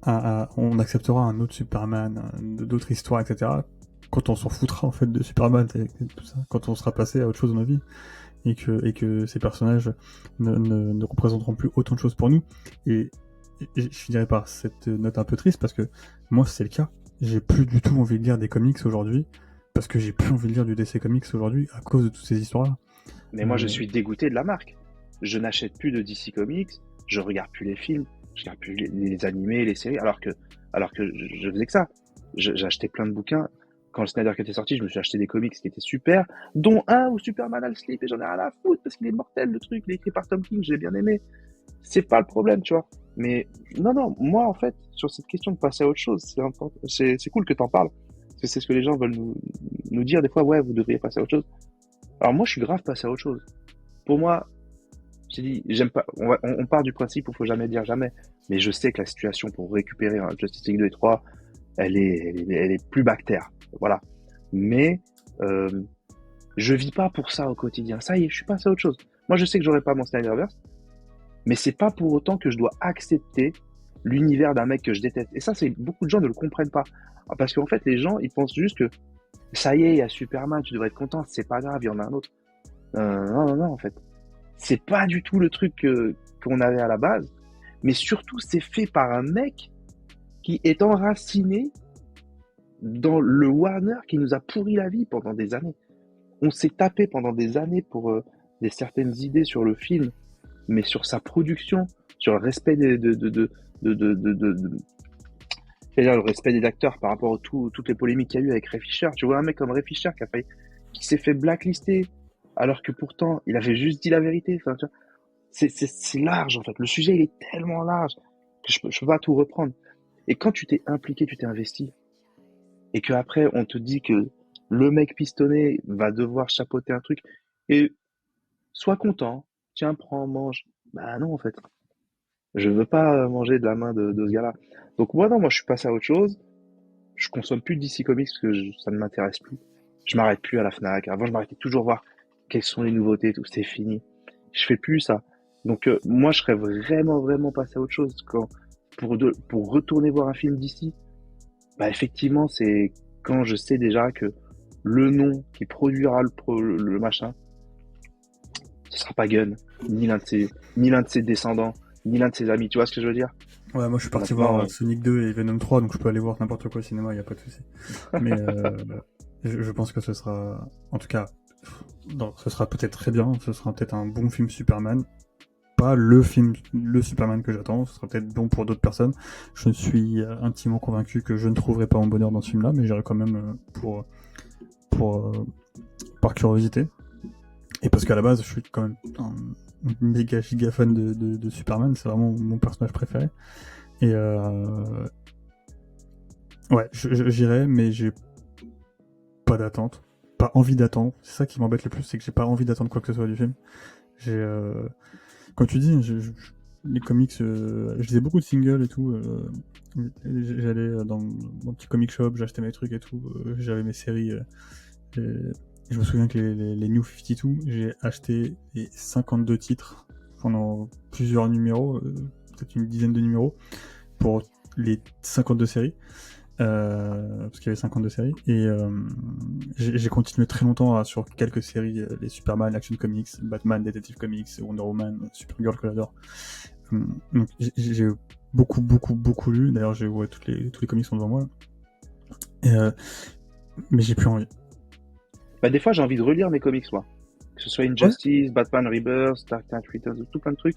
on acceptera un autre Superman, d'autres histoires, etc. Quand on s'en foutra en fait de Superman et tout ça, quand on sera passé à autre chose dans nos vies et que ces personnages ne représenteront plus autant de choses pour nous. Et je finirai par cette note un peu triste parce que moi c'est le cas. J'ai plus du tout envie de lire des comics aujourd'hui parce que j'ai plus envie de lire du DC Comics aujourd'hui à cause de toutes ces histoires-là. Mais moi je suis dégoûté de la marque. Je n'achète plus de DC Comics, je regarde plus les films, je regarde plus les animés, les séries, alors que je faisais que ça. J'ai acheté plein de bouquins. Quand le Snyder Cut est sorti, je me suis acheté des comics qui étaient super, dont un où Superman a le slip, et j'en ai rien à foutre parce qu'il est mortel le truc, il est écrit par Tom King, j'ai bien aimé. C'est pas le problème, tu vois. Mais non, moi en fait, sur cette question de passer à autre chose, c'est cool que t'en parles, parce que c'est ce que les gens veulent nous dire des fois, ouais, vous devriez passer à autre chose. Alors moi, je suis grave passé à autre chose. Pour moi, j'ai dit, j'aime pas, on part du principe où il faut jamais dire jamais, mais je sais que la situation pour récupérer un Justice League 2 et 3, elle est plus bactère, voilà. Mais je vis pas pour ça au quotidien. Ça y est, je suis passé à autre chose. Moi, je sais que j'aurai pas mon Snyderverse, mais c'est pas pour autant que je dois accepter l'univers d'un mec que je déteste. Et ça, beaucoup de gens ne le comprennent pas, parce qu'en fait, les gens, ils pensent juste que Ça y est, il y a Superman, tu devrais être content, c'est pas grave, il y en a un autre. Non, non, non, en fait. C'est pas du tout le truc qu'on avait à la base, mais surtout, c'est fait par un mec qui est enraciné dans le Warner qui nous a pourri la vie pendant des années. On s'est tapé pendant des années pour des certaines idées sur le film, mais sur sa production, sur le respect c'est-à-dire le respect des acteurs par rapport à toutes les polémiques qu'il y a eu avec Ray Fisher. Tu vois un mec comme Ray Fisher qui s'est fait blacklister, alors que pourtant il avait juste dit la vérité. Enfin, tu vois, c'est large en fait. Le sujet il est tellement large que je peux pas tout reprendre. Et quand tu t'es impliqué, tu t'es investi, et que après on te dit que le mec pistonné va devoir chapeauter un truc, et sois content, tiens, prends, mange. Bah non en fait. Je veux pas manger de la main de ce gars-là. Donc moi non, moi je suis passé à autre chose. Je consomme plus de DC Comics parce que ça ne m'intéresse plus. Je m'arrête plus à la Fnac. Avant, je m'arrêtais toujours voir quelles sont les nouveautés et tout. C'est fini. Je fais plus ça. Donc moi, je serais vraiment, vraiment passé à autre chose. Pour retourner voir un film d'ici, bah effectivement, c'est quand je sais déjà que le nom qui produira le machin, ce sera pas Gunn, ni l'un de ses descendants, ni l'un de ses amis. Tu vois ce que je veux dire? Ouais, moi je suis parti Maintenant, voir Sonic 2 et Venom 3, donc je peux aller voir n'importe quoi au cinéma, y a pas de souci. Mais je pense que ce sera, en tout cas, non, ce sera peut-être très bien, ce sera peut-être un bon film Superman. Pas le Superman que j'attends, ce sera peut-être bon pour d'autres personnes. Je suis intimement convaincu que je ne trouverai pas mon bonheur dans ce film-là, mais j'irai quand même par curiosité. Et parce qu'à la base, je suis quand même un méga giga fan de Superman, c'est vraiment mon personnage préféré. Et ouais, j'irai, mais j'ai pas d'attente, pas envie d'attendre. C'est ça qui m'embête le plus, c'est que j'ai pas envie d'attendre quoi que ce soit du film. J'ai, comme tu dis, les comics, je lisais beaucoup de singles et tout. J'allais dans mon petit comic shop, j'achetais mes trucs et tout. J'avais mes séries. Je me souviens que les New 52, j'ai acheté les 52 titres pendant plusieurs numéros, peut-être une dizaine de numéros, pour les 52 séries. Parce qu'il y avait 52 séries. Et j'ai continué très longtemps sur quelques séries, les Superman, Action Comics, Batman, Detective Comics, Wonder Woman, Supergirl que j'adore. Donc j'ai beaucoup lu. D'ailleurs, tous les comics sont devant moi. Mais j'ai plus envie. Bah, des fois, j'ai envie de relire mes comics, moi. Que ce soit Injustice, Batman Rebirth, Dark Knight Returns, tout plein de trucs.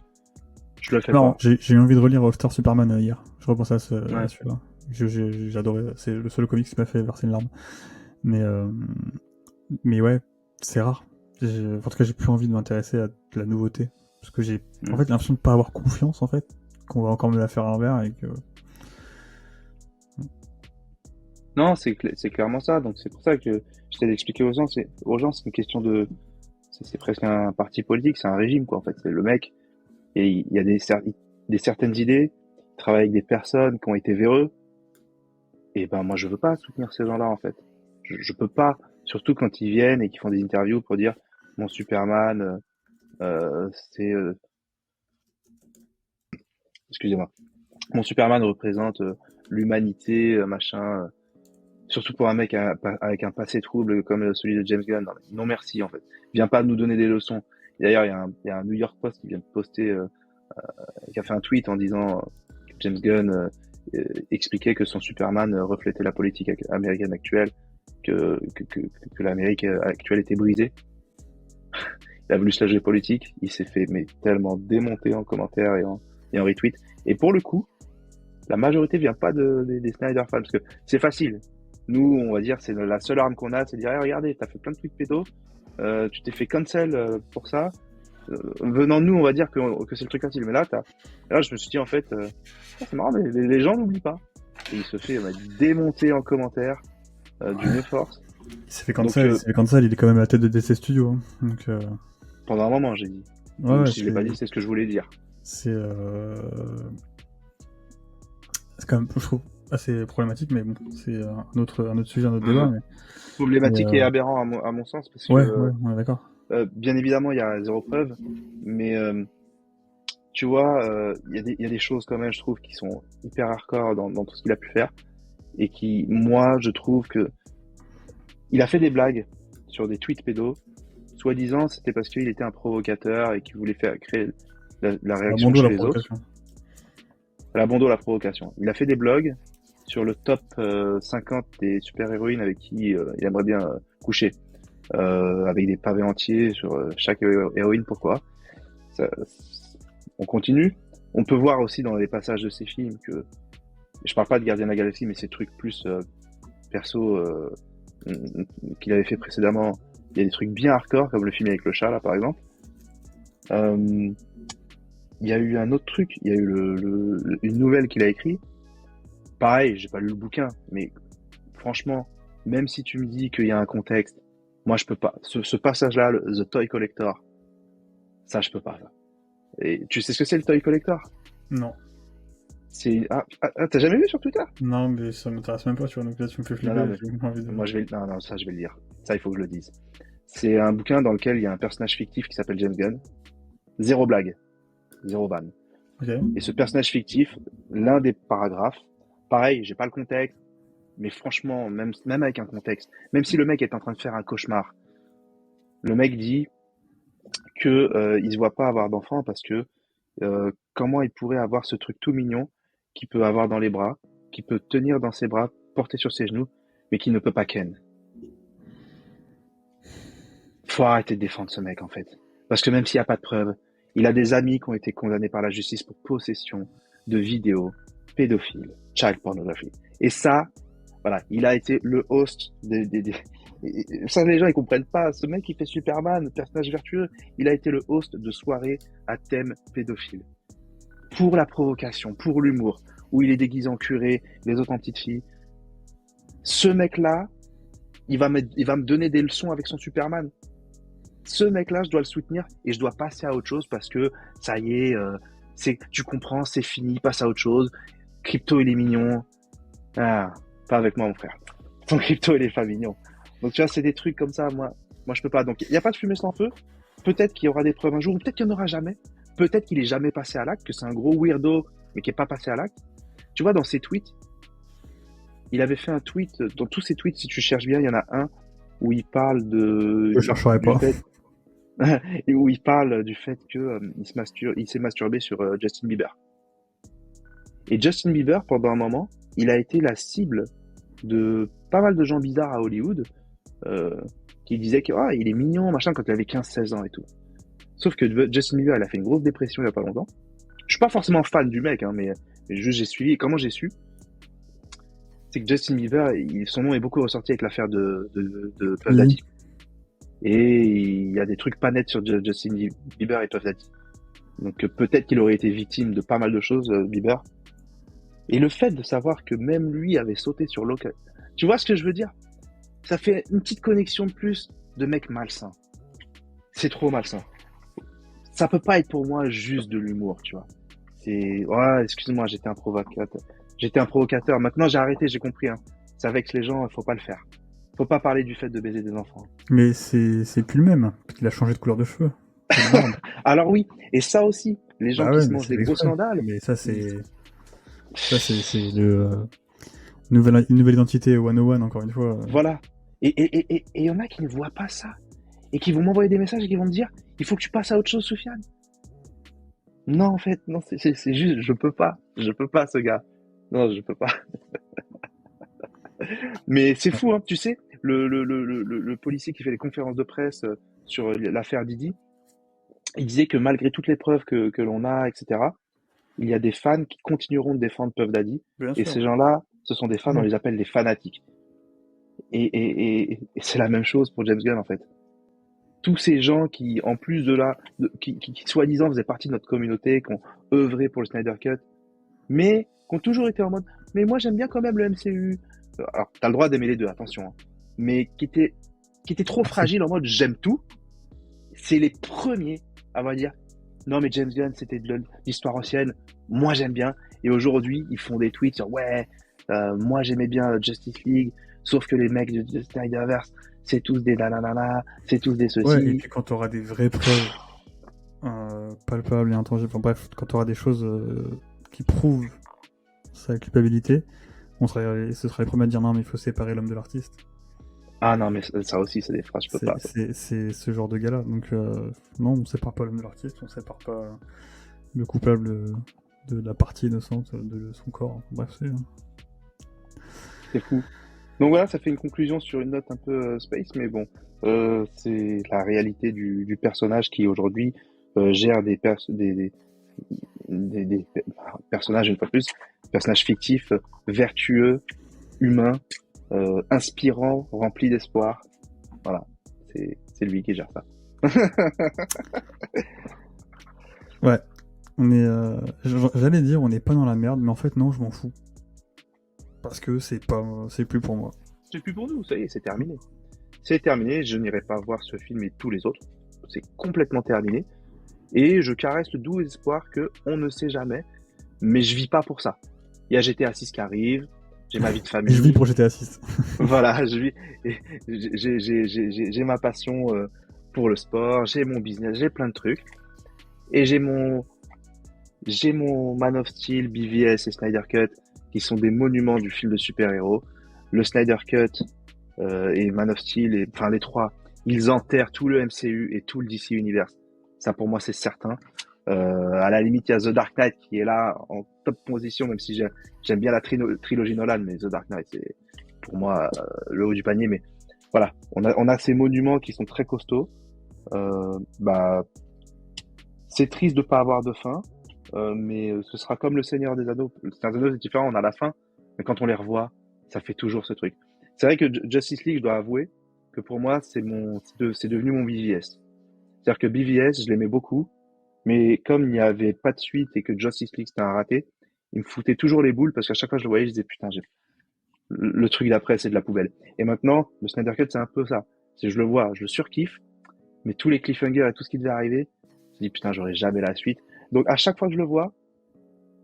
Je le fais Non, pas. j'ai eu envie de relire All Star Superman hier. Je repense à Ouais. celui-là. J'ai adoré. C'est le seul comic qui m'a fait verser une larme. Mais ouais, c'est rare. En tout cas, j'ai plus envie de m'intéresser à de la nouveauté. Parce que j'ai en fait l'impression de pas avoir confiance, en fait. Qu'on va encore me la faire à l'envers et que... Non, c'est clairement ça. Donc, c'est pour ça que j'essaie d'expliquer aux gens, c'est une question de, c'est presque un parti politique, c'est un régime, quoi, en fait. C'est le mec, et il y a des certaines idées, il travaille avec des personnes qui ont été véreux, et ben, moi, je veux pas soutenir ces gens-là, en fait. Je peux pas, surtout quand ils viennent et qu'ils font des interviews pour dire, mon Superman, c'est, excusez-moi, mon Superman représente l'humanité, machin. Surtout pour un mec avec un passé trouble comme celui de James Gunn. Non, merci, en fait. Viens pas nous donner des leçons. Et d'ailleurs, il y a un New York Post qui vient de poster, qui a fait un tweet en disant que James Gunn expliquait que son Superman reflétait la politique américaine actuelle, que l'Amérique actuelle était brisée. Il a voulu se la jouer politique. Il s'est fait mais tellement démonter en commentaire et en retweet. Et pour le coup, la majorité vient pas des Snyder fans, parce que c'est facile. Nous, on va dire, c'est la seule arme qu'on a, c'est de dire, hey, regardez, t'as fait plein de trucs pédos, tu t'es fait cancel pour ça. Venant de nous, on va dire que c'est le truc facile. Mais là, je me suis dit, en fait, c'est marrant, mais les gens n'oublient pas. Et il se fait démonter en commentaire d'une force. Il s'est fait cancel, il est quand même à la tête de DC Studios. Hein. Donc, pendant un moment, j'ai dit. Ouais, si je l'ai pas dit, c'est ce que je voulais dire. C'est quand même, je trouve, assez problématique, mais bon, c'est un autre sujet, un autre débat. Mais... Problématique et aberrant à mon sens, parce que ouais, on est d'accord. bien évidemment, il y a zéro preuve, mais tu vois, il y a des choses quand même, je trouve, qui sont hyper hardcore dans tout ce qu'il a pu faire, et qui, moi, je trouve que Il a fait des blagues sur des tweets pédos. Soi-disant, c'était parce qu'il était un provocateur et qu'il voulait faire créer la réaction Ramondo, chez la les autres. provocation. La Bondo, la provocation. Il a fait des blogs sur le top 50 des super-héroïnes avec qui il aimerait bien coucher. Avec des pavés entiers sur chaque héroïne. Pourquoi ça, on continue. On peut voir aussi dans les passages de ces films que, je parle pas de Gardien de la Galaxie, mais ces trucs plus perso qu'il avait fait précédemment. Il y a des trucs bien hardcore, comme le film avec le chat, là, par exemple. Il y a eu un autre truc, il y a eu une nouvelle qu'il a écrite. Pareil, j'ai pas lu le bouquin, mais franchement, même si tu me dis qu'il y a un contexte, moi je peux pas. Ce passage-là, The Toy Collector, ça je peux pas. Ça. Et tu sais ce que c'est le Toy Collector? Non. C'est t'as jamais vu sur Twitter? Non, mais ça m'intéresse même pas, tu vois, donc là tu me fais flipper. Non, mais j'ai envie de... moi ça je vais le lire. Ça il faut que je le dise. C'est un bouquin dans lequel il y a un personnage fictif qui s'appelle James Gunn. Zéro blague, zéro vanne. Ok. Et ce personnage fictif, l'un des paragraphes, pareil, j'ai pas le contexte, mais franchement, même avec un contexte, même si le mec est en train de faire un cauchemar, le mec dit que il se voit pas avoir d'enfant parce que comment il pourrait avoir ce truc tout mignon qu'il peut avoir dans les bras, qu'il peut tenir dans ses bras, porter sur ses genoux, mais qu'il ne peut pas ken. Faut arrêter de défendre ce mec en fait, parce que même s'il n'y a pas de preuves, il a des amis qui ont été condamnés par la justice pour possession de vidéos pédophiles, child pornography. Et ça, voilà, il a été le host ça, les gens, ils comprennent pas. Ce mec, il fait Superman, personnage vertueux. Il a été le host de soirées à thème pédophile. Pour la provocation, pour l'humour, où il est déguisé en curé, les autres en petites filles. Ce mec-là, il va me donner des leçons avec son Superman. Ce mec-là, je dois le soutenir et je dois passer à autre chose parce que, ça y est, tu comprends, c'est fini, passe à autre chose. Crypto, il est mignon. Ah, pas avec moi, mon frère. Ton Crypto, il est pas mignon. Donc, tu vois, c'est des trucs comme ça, moi, je peux pas. Donc, il n'y a pas de fumée sans feu. Peut-être qu'il y aura des preuves un jour, ou peut-être qu'il n'y en aura jamais. Peut-être qu'il est jamais passé à l'acte, que c'est un gros weirdo, mais qui est pas passé à l'acte. Tu vois, dans ses tweets, il avait fait un tweet, dans tous ses tweets, si tu cherches bien, il y en a un où il parle Je chercherai pas. Et où il parle du fait que il s'est masturbé sur Justin Bieber. Et Justin Bieber, pendant un moment, il a été la cible de pas mal de gens bizarres à Hollywood qui disaient que il est mignon, machin, quand il avait 15-16 ans et tout. Sauf que Justin Bieber, il a fait une grosse dépression il y a pas longtemps. Je suis pas forcément fan du mec, hein, mais juste j'ai suivi. Et comment j'ai su? C'est que Justin Bieber, son nom est beaucoup ressorti avec l'affaire de Puff Daddy. Et il y a des trucs pas nets sur Justin Bieber et Puff Daddy. Donc peut-être qu'il aurait été victime de pas mal de choses, Bieber. Et le fait de savoir que même lui avait sauté sur l'occasion. Tu vois ce que je veux dire? Ça fait une petite connexion de plus de mec malsain. C'est trop malsain. Ça peut pas être pour moi juste de l'humour, tu vois. Excuse-moi, j'étais un provocateur. Maintenant, j'ai arrêté, j'ai compris. Hein. Ça vexe les gens, faut pas le faire. Faut pas parler du fait de baiser des enfants. Mais c'est plus le même, parce qu'il a changé de couleur de cheveux. Alors oui, et ça aussi, les gens qui se mangent des gros scandales. Mais ça c'est une nouvelle identité 101, encore une fois. Voilà. Et il y en a qui ne voient pas ça. Et qui vont m'envoyer des messages et qui vont me dire, il faut que tu passes à autre chose, Soufiane. Non, en fait, non, c'est juste, je peux pas, ce gars. Non, je peux pas. Mais c'est fou, hein, tu sais, le policier qui fait les conférences de presse sur l'affaire Didi, il disait que malgré toutes les preuves que l'on a, etc., il y a des fans qui continueront de défendre Puff Daddy. Bien et sûr. Ces gens-là, ce sont des fans, on les appelle des fanatiques. Et c'est la même chose pour James Gunn, en fait. Tous ces gens qui, en plus de là, qui soi-disant faisaient partie de notre communauté, qui ont œuvré pour le Snyder Cut, mais qui ont toujours été en mode « mais moi j'aime bien quand même le MCU ». Alors, t'as le droit d'aimer les deux, attention. Hein. Mais qui étaient trop fragiles en mode « j'aime tout », c'est les premiers à me dire « non mais James Gunn c'était de l'histoire ancienne, moi j'aime bien ». Et aujourd'hui, ils font des tweets sur « ouais, moi j'aimais bien Justice League, sauf que les mecs de Snyderverse, c'est tous des nanana, c'est tous des ceci. » Ouais, et puis quand tu auras des vraies preuves palpables et intangibles, enfin, bref, quand tu auras des choses qui prouvent sa culpabilité, ce sera les premiers à dire non, mais il faut séparer l'homme de l'artiste. Ah non, mais ça aussi, c'est des phrases, je peux pas. C'est ce genre de gars-là. Donc, non, on sépare pas l'homme de l'artiste, on sépare pas le coupable de la partie innocente de son corps. Bref, C'est fou. Donc voilà, ça fait une conclusion sur une note un peu space, mais bon, c'est la réalité du personnage qui aujourd'hui gère des personnages, une fois de plus, personnages fictifs, vertueux, humains, inspirants, remplis d'espoir. Voilà, c'est lui qui gère ça. ouais. On est, j'allais dire, on n'est pas dans la merde, mais en fait, non, je m'en fous. Parce que c'est plus pour moi. C'est plus pour nous, ça y est, c'est terminé. C'est terminé, je n'irai pas voir ce film et tous les autres. C'est complètement terminé. Et je caresse le doux espoir que on ne sait jamais, mais je vis pas pour ça. Il y a GTA 6 qui arrive, j'ai ma vie de famille. Je vis pour GTA 6. Voilà, je vis. J'ai ma passion pour le sport, j'ai mon business, j'ai plein de trucs. Et j'ai mon Man of Steel, BVS et Snyder Cut, qui sont des monuments du film de super-héros. Le Snyder Cut et Man of Steel, enfin les trois, ils enterrent tout le MCU et tout le DC Universe. Ça pour moi c'est certain. À la limite, il y a The Dark Knight qui est là en top position, même si j'aime bien la trilogie Nolan, mais The Dark Knight c'est pour moi le haut du panier. Mais voilà, on a ces monuments qui sont très costauds. Bah, c'est triste de pas avoir de fin. Mais ce sera comme le Seigneur des Anneaux. Le Seigneur des Anneaux c'est différent, on a la fin, mais quand on les revoit, ça fait toujours ce truc. C'est vrai que Justice League, je dois avouer que pour moi, c'est devenu mon BVS. C'est-à-dire que BVS, je l'aimais beaucoup, mais comme il n'y avait pas de suite et que Justice League c'était un raté, il me foutait toujours les boules parce qu'à chaque fois que je le voyais, je disais putain, le truc d'après, c'est de la poubelle. Et maintenant, le Snyder Cut, c'est un peu ça. C'est je le vois, je le surkiffe, mais tous les cliffhangers et tout ce qui devait arriver, je dis putain, j'aurai jamais la suite. Donc à chaque fois que je le vois,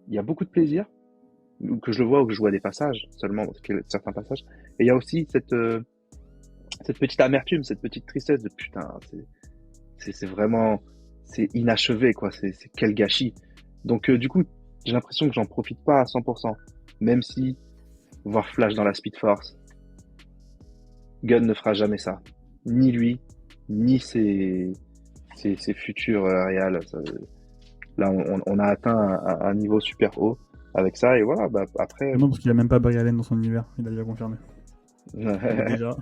il y a beaucoup de plaisir, que je le vois ou que je vois des passages seulement, certains passages. Et il y a aussi cette petite amertume, cette petite tristesse de putain, c'est vraiment, c'est inachevé, quoi. C'est quel gâchis. Donc, du coup, j'ai l'impression que j'en profite pas à 100%. Même si, voir Flash dans la Speed Force, Gunn ne fera jamais ça. Ni lui, ni ses futurs réals. Là, on a atteint un niveau super haut avec ça. Et voilà, bah, après, Non, parce qu'il a même pas Barry Allen dans son univers, il a déjà confirmé. Donc, déjà.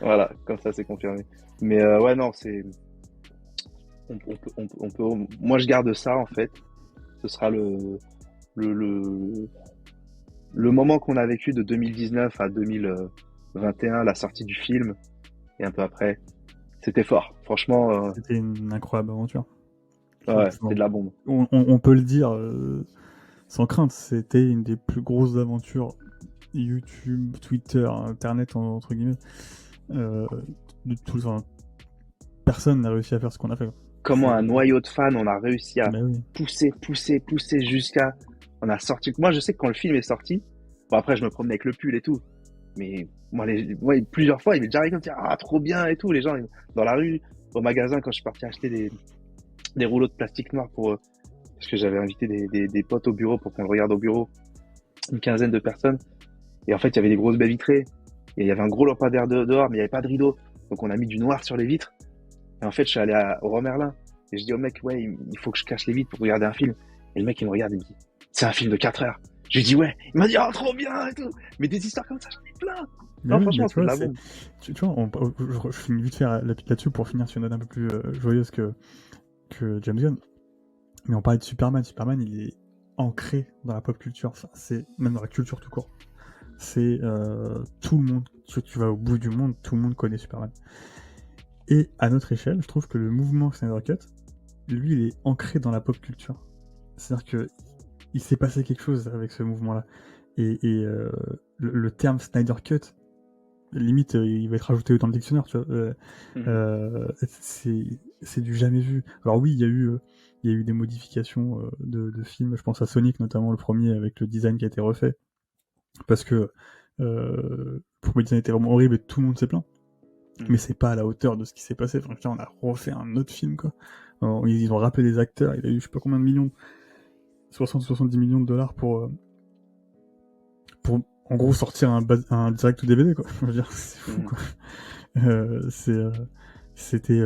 voilà, comme ça, c'est confirmé. Mais ouais, non, on peut, moi, je garde ça, en fait. Ce sera le, le, le moment qu'on a vécu de 2019 à 2021, la sortie du film, et un peu après, c'était fort. Franchement, C'était une incroyable aventure. ouais, c'était de la bombe. On peut le dire sans crainte, c'était une des plus grosses aventures YouTube, Twitter, Internet, entre guillemets. De tout, enfin, personne n'a réussi à faire ce qu'on a fait. Comment un noyau de fans, on a réussi à Mais oui. pousser jusqu'à... On a sorti... Moi, je sais que quand le film est sorti, bon, après, je me promenais avec le pull et tout, mais moi, plusieurs fois, il m'est déjà arrivé de dire « Ah, trop bien !» et tout. Les gens, dans la rue, au magasin, quand je suis parti acheter des rouleaux de plastique noir pour... parce que j'avais invité des potes au bureau pour qu'on le regarde au bureau, une quinzaine de personnes. Et en fait, il y avait des grosses baies vitrées. Et il y avait un gros lampadaire dehors, mais il n'y avait pas de rideau. Donc, on a mis du noir sur les vitres. Et en fait, je suis allé au Roi Merlin. Et je dis au mec, ouais, il faut que je cache les vitres pour regarder un film. Et le mec, il me regarde et me dit, c'est un film de 4 heures. Je lui dis, ouais. Il m'a dit, oh, trop bien et tout. Mais des histoires comme ça, j'en ai plein. Mais Non, oui, franchement, mais c'est de la bombe. tu vois, je finis vite fait là-dessus pour finir sur une note un peu plus joyeuse que James Gunn. Mais on parlait de Superman. Superman, il est ancré dans la pop culture. Enfin, c'est même dans la culture tout court. C'est tout le monde. Tu vas au bout du monde, tout le monde connaît Superman. Et à notre échelle, je trouve que le mouvement Snyder Cut, lui, il est ancré dans la pop culture. C'est-à-dire que il s'est passé quelque chose avec ce mouvement-là. Et le terme Snyder Cut, limite, il va être rajouté dans le dictionnaire, tu vois. C'est du jamais vu. Alors oui, il y a eu des modifications de films. Je pense à Sonic, notamment le premier, avec le design qui a été refait. Parce que le premier design était vraiment horrible et tout le monde s'est plaint. Mais c'est pas à la hauteur de ce qui s'est passé. Enfin, on a refait un autre film, quoi. Ils ont rappelé des acteurs. Il a eu je sais pas combien de millions, 60-70 millions de dollars pour en gros, sortir un direct ou DVD, quoi. Je veux dire, c'est fou, Mhm. quoi. C'était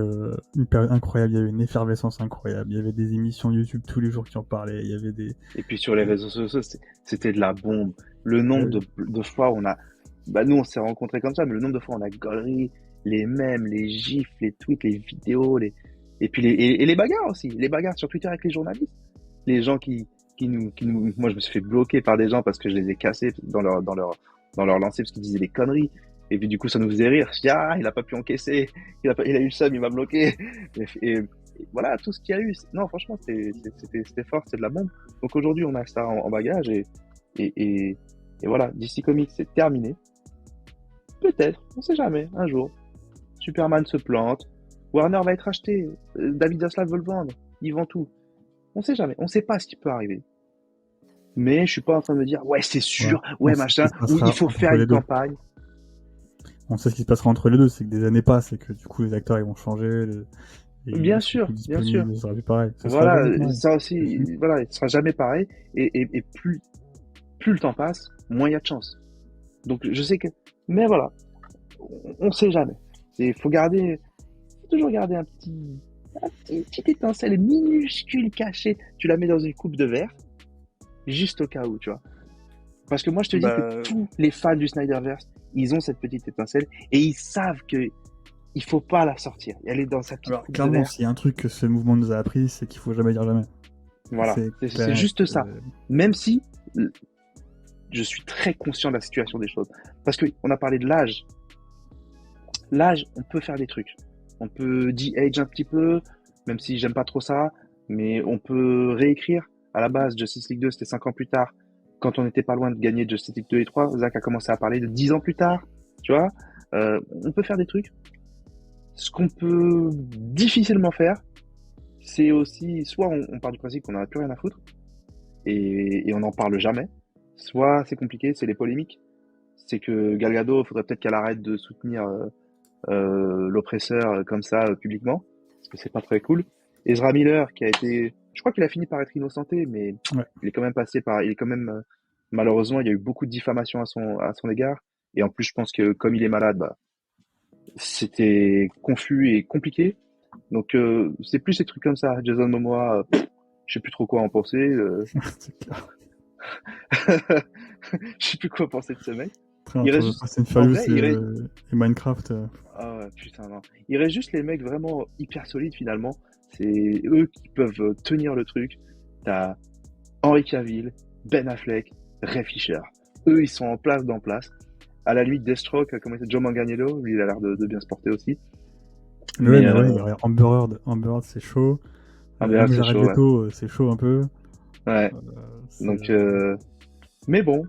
une période incroyable. Il y avait une effervescence incroyable. Il y avait des émissions YouTube tous les jours qui en parlaient. Il y avait des. Et puis sur les réseaux sociaux, c'était de la bombe. Le nombre Ouais, de fois où on a, bah nous on s'est rencontrés comme ça, mais le nombre de fois où on a gaulerie, les mèmes, les gifs, les tweets, les vidéos, et puis et les bagarres aussi, les bagarres sur Twitter avec les journalistes, les gens moi je me suis fait bloquer par des gens parce que je les ai cassés dans leur lancée parce qu'ils disaient des conneries. Et puis du coup ça nous faisait rire. Je dis ah il a pas pu encaisser, il a eu le seum, il m'a bloqué. Et voilà tout ce qu'il y a eu. Non franchement c'était fort, c'est de la bombe. Donc aujourd'hui, on a ça en bagage et, et, et voilà, DC Comics, c'est terminé. Peut-être, on sait jamais, un jour, Superman se plante, Warner va être acheté, David Zaslav veut le vendre, il vend tout. On sait jamais, on sait pas ce qui peut arriver. Mais je suis pas en train de me dire, ouais, c'est voilà. sûr, On ouais, sait ce qui machin, se ou il passera faut faire entre une les deux. campagne. On sait ce qui se passera entre les deux. C'est que des années passent et que du coup, les acteurs, ils vont changer. Et ils Bien seront plus sûr, bien sûr. disponibles. Ce sera plus pareil. Ce sera Voilà, jamais pareil. ça C'est fini. aussi, voilà, ce sera jamais pareil. Et plus le temps passe, moins il y a de chance. Donc je sais que, mais voilà, on sait jamais. Il faut toujours garder une petite étincelle minuscule cachée. Tu la mets dans une coupe de verre, juste au cas où, tu vois. Parce que moi, je te dis que Bah, tous les fans du Snyderverse, ils ont cette petite étincelle et ils savent que il faut pas la sortir. Elle est dans sa petite alors, coupe de clairement, verre. s'il y a un truc que ce mouvement nous a appris, c'est qu'il faut jamais dire jamais. Voilà, C'est c'est clair. juste ça. Même si je suis très conscient de la situation des choses. Parce que on a parlé de l'âge. L'âge, on peut faire des trucs. On peut de-age un petit peu, même si j'aime pas trop ça, mais on peut réécrire. À la base, Justice League 2, c'était 5 ans plus tard. Quand on n'était pas loin de gagner Justice League 2 et 3, Zach a commencé à parler de 10 ans plus tard. Tu vois, on peut faire des trucs. Ce qu'on peut difficilement faire, c'est aussi, soit on part du principe qu'on n'en a plus rien à foutre, et on n'en parle jamais, soit c'est compliqué, c'est les polémiques. C'est que Gal Gadot, faudrait peut-être qu'elle arrête de soutenir l'oppresseur comme ça publiquement, parce que c'est pas très cool. Ezra Miller, qui a été, je crois qu'il a fini par être innocenté, mais Ouais. il est quand même malheureusement, il y a eu beaucoup de diffamation à son égard. Et en plus, je pense que comme il est malade, bah, c'était confus et compliqué. Donc c'est plus ces trucs comme ça. Jason Momoa, je sais plus trop quoi en penser. C'est clair. Je sais plus quoi penser de ce mec. Après, Il reste entre juste, Fast and en Furious vrai, il reste, et Minecraft, ah ouais, putain, non. Il reste juste les mecs vraiment hyper solides finalement. C'est eux qui peuvent tenir le truc. T'as Henry Cavill, Ben Affleck, Ray Fisher. Eux, ils sont en place dans place. À la limite, Deathstroke, comme c'est Joe Manganiello, lui, il a l'air de bien se porter aussi. mais Mais ouais, il y a Amber Heard. Amber Heard, c'est chaud. Andrea, Même c'est Jared chaud, ouais. Leto, c'est chaud un peu. Ouais. Euh, c'est, Donc, mais bon,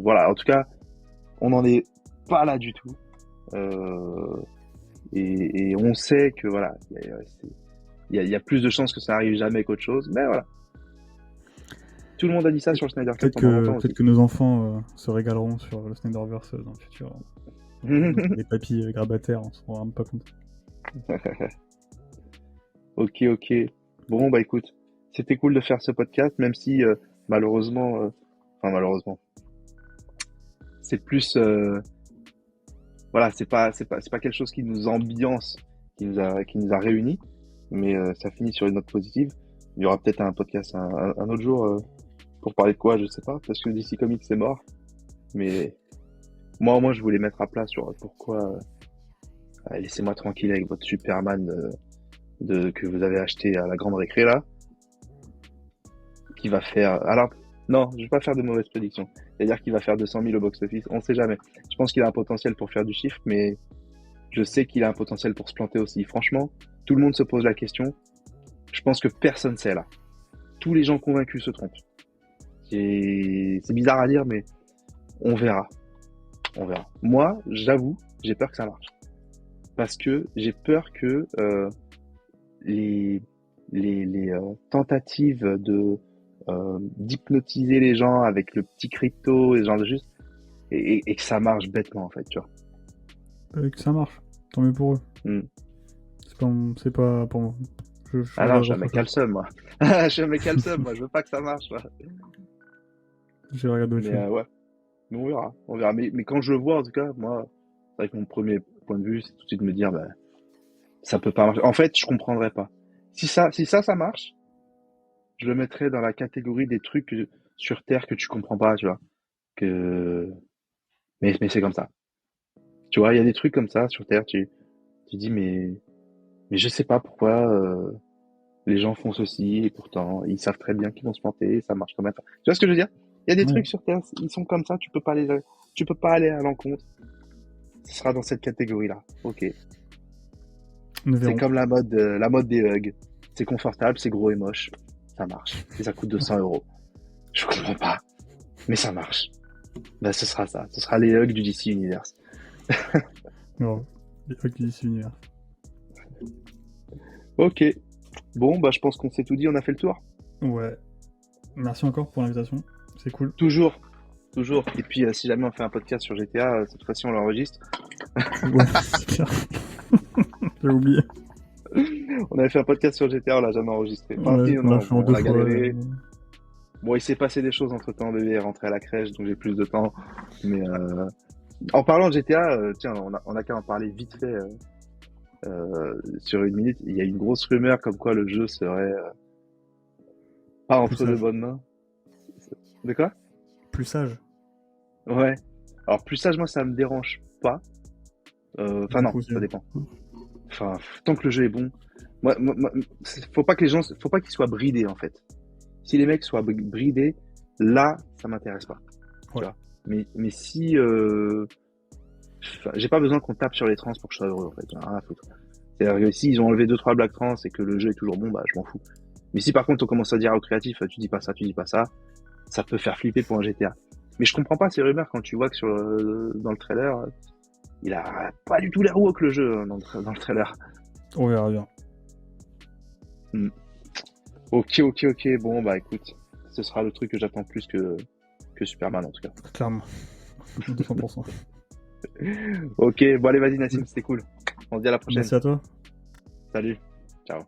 voilà. En tout cas, on n'en est pas là du tout. Euh, et on sait que voilà, il y a plus de chances que ça arrive jamais qu'autre chose. Mais voilà, tout le monde a dit ça sur le Snyder Cut pendant longtemps peut-être aussi. que nos enfants se régaleront sur le Snyderverse dans le futur. Les papis grabataires, on se rendra même pas compte. Ok, ok. Bon, bah écoute, c'était cool de faire ce podcast, même si malheureusement, enfin malheureusement, c'est plus, voilà, c'est pas quelque chose qui nous ambiance, qui nous a réunis, mais ça finit sur une note positive. Il y aura peut-être un podcast un autre jour pour parler de quoi, je sais pas, parce que DC Comics c'est mort, mais moi au moins je voulais mettre à plat sur pourquoi. Laissez-moi tranquille avec votre Superman que vous avez acheté à la grande récré là, qui va faire. Alors, non, je vais pas faire de mauvaises prédictions. C'est-à-dire qu'il va faire 200 000 au box-office. On sait jamais. Je pense qu'il a un potentiel pour faire du chiffre, mais je sais qu'il a un potentiel pour se planter aussi. Franchement, tout le monde se pose la question. Je pense que personne sait là. Tous les gens convaincus se trompent. C'est bizarre à dire, mais on verra. On verra. Moi, j'avoue, j'ai peur que ça marche. Parce que j'ai peur que les tentatives d'hypnotiser les gens avec le petit crypto et ce genre de choses et que ça marche bêtement en fait, tu vois. Que ça marche, tant mieux pour eux. Mm. C'est pas pour moi. Je Ah non, regarde je suis un autre mec chose. calsum moi. Je suis un mec calsum moi, je veux pas que ça marche moi. J'ai regardé autre Mais chose. ouais, mais on verra, on verra. Mais quand je le vois, en tout cas, moi, c'est vrai que mon premier point de vue, c'est tout de suite me dire, bah, ça peut pas marcher. En fait, je comprendrais pas. Si ça marche, je le mettrais dans la catégorie des trucs sur Terre que tu comprends pas, tu vois. Que, mais c'est comme ça. Tu vois, il y a des trucs comme ça sur Terre, tu dis, mais je sais pas pourquoi, les gens font ceci, et pourtant, ils savent très bien qu'ils vont se planter, ça marche quand même pas. Tu vois ce que je veux dire? Il y a des Ouais, trucs sur Terre, ils sont comme ça, tu peux pas aller à l'encontre. Ce sera dans cette catégorie-là. Ok. nous C'est verrons. comme la mode des hugs. C'est confortable, c'est gros et moche. Ça marche. Et ça coûte 200 euros. Je comprends pas. Mais ça marche. Bah, ce sera ça. Ce sera les hugs du DC Universe. Non, les Hugs du DC Univers. Ok. Bon, bah, je pense qu'on s'est tout dit, on a fait le tour. Ouais. Merci encore pour l'invitation. C'est cool. Toujours. Toujours. Et puis, si jamais on fait un podcast sur GTA, cette fois-ci, on l'enregistre. Ouais, c'est clair. J'ai oublié. On avait fait un podcast sur GTA, on l'a jamais enregistré. Enfin, si, On l'a non, fait en bon, deux on a fois. galéré. Bon, il s'est passé des choses entre temps, bébé est rentré à la crèche, donc j'ai plus de temps. Mais en parlant de GTA, tiens, on a qu'à en parler vite fait sur une minute. Il y a une grosse rumeur comme quoi le jeu serait pas Plus entre de sage. bonnes mains. De quoi? Plus sage. Ouais. Alors plus sage, moi, ça me dérange pas. Enfin non, Beaucoup aussi. ça dépend. Enfin, tant que le jeu est bon, faut pas que les gens, faut pas qu'ils soient bridés en fait. Si les mecs soient bridés, là, ça m'intéresse pas. Tu Ouais. vois. Mais si, enfin, j'ai pas besoin qu'on tape sur les trans pour que je sois heureux en fait. J'en ai rien à foutre. C'est-à-dire que s'ils ont enlevé 2-3 black trans et que le jeu est toujours bon, bah je m'en fous. Mais si par contre on commence à dire au créatif, tu dis pas ça, tu dis pas ça, ça peut faire flipper pour un GTA. Mais je comprends pas ces rumeurs quand tu vois que dans le trailer, il a pas du tout l'air woke le jeu dans le trailer. On verra bien. Hmm. Ok. Bon, bah écoute, ce sera le truc que j'attends plus que Superman en tout cas. Clairement. 200%. Ok, bon allez, vas-y Nassim, c'était cool. On se dit à la prochaine. Merci à toi. Salut. Ciao.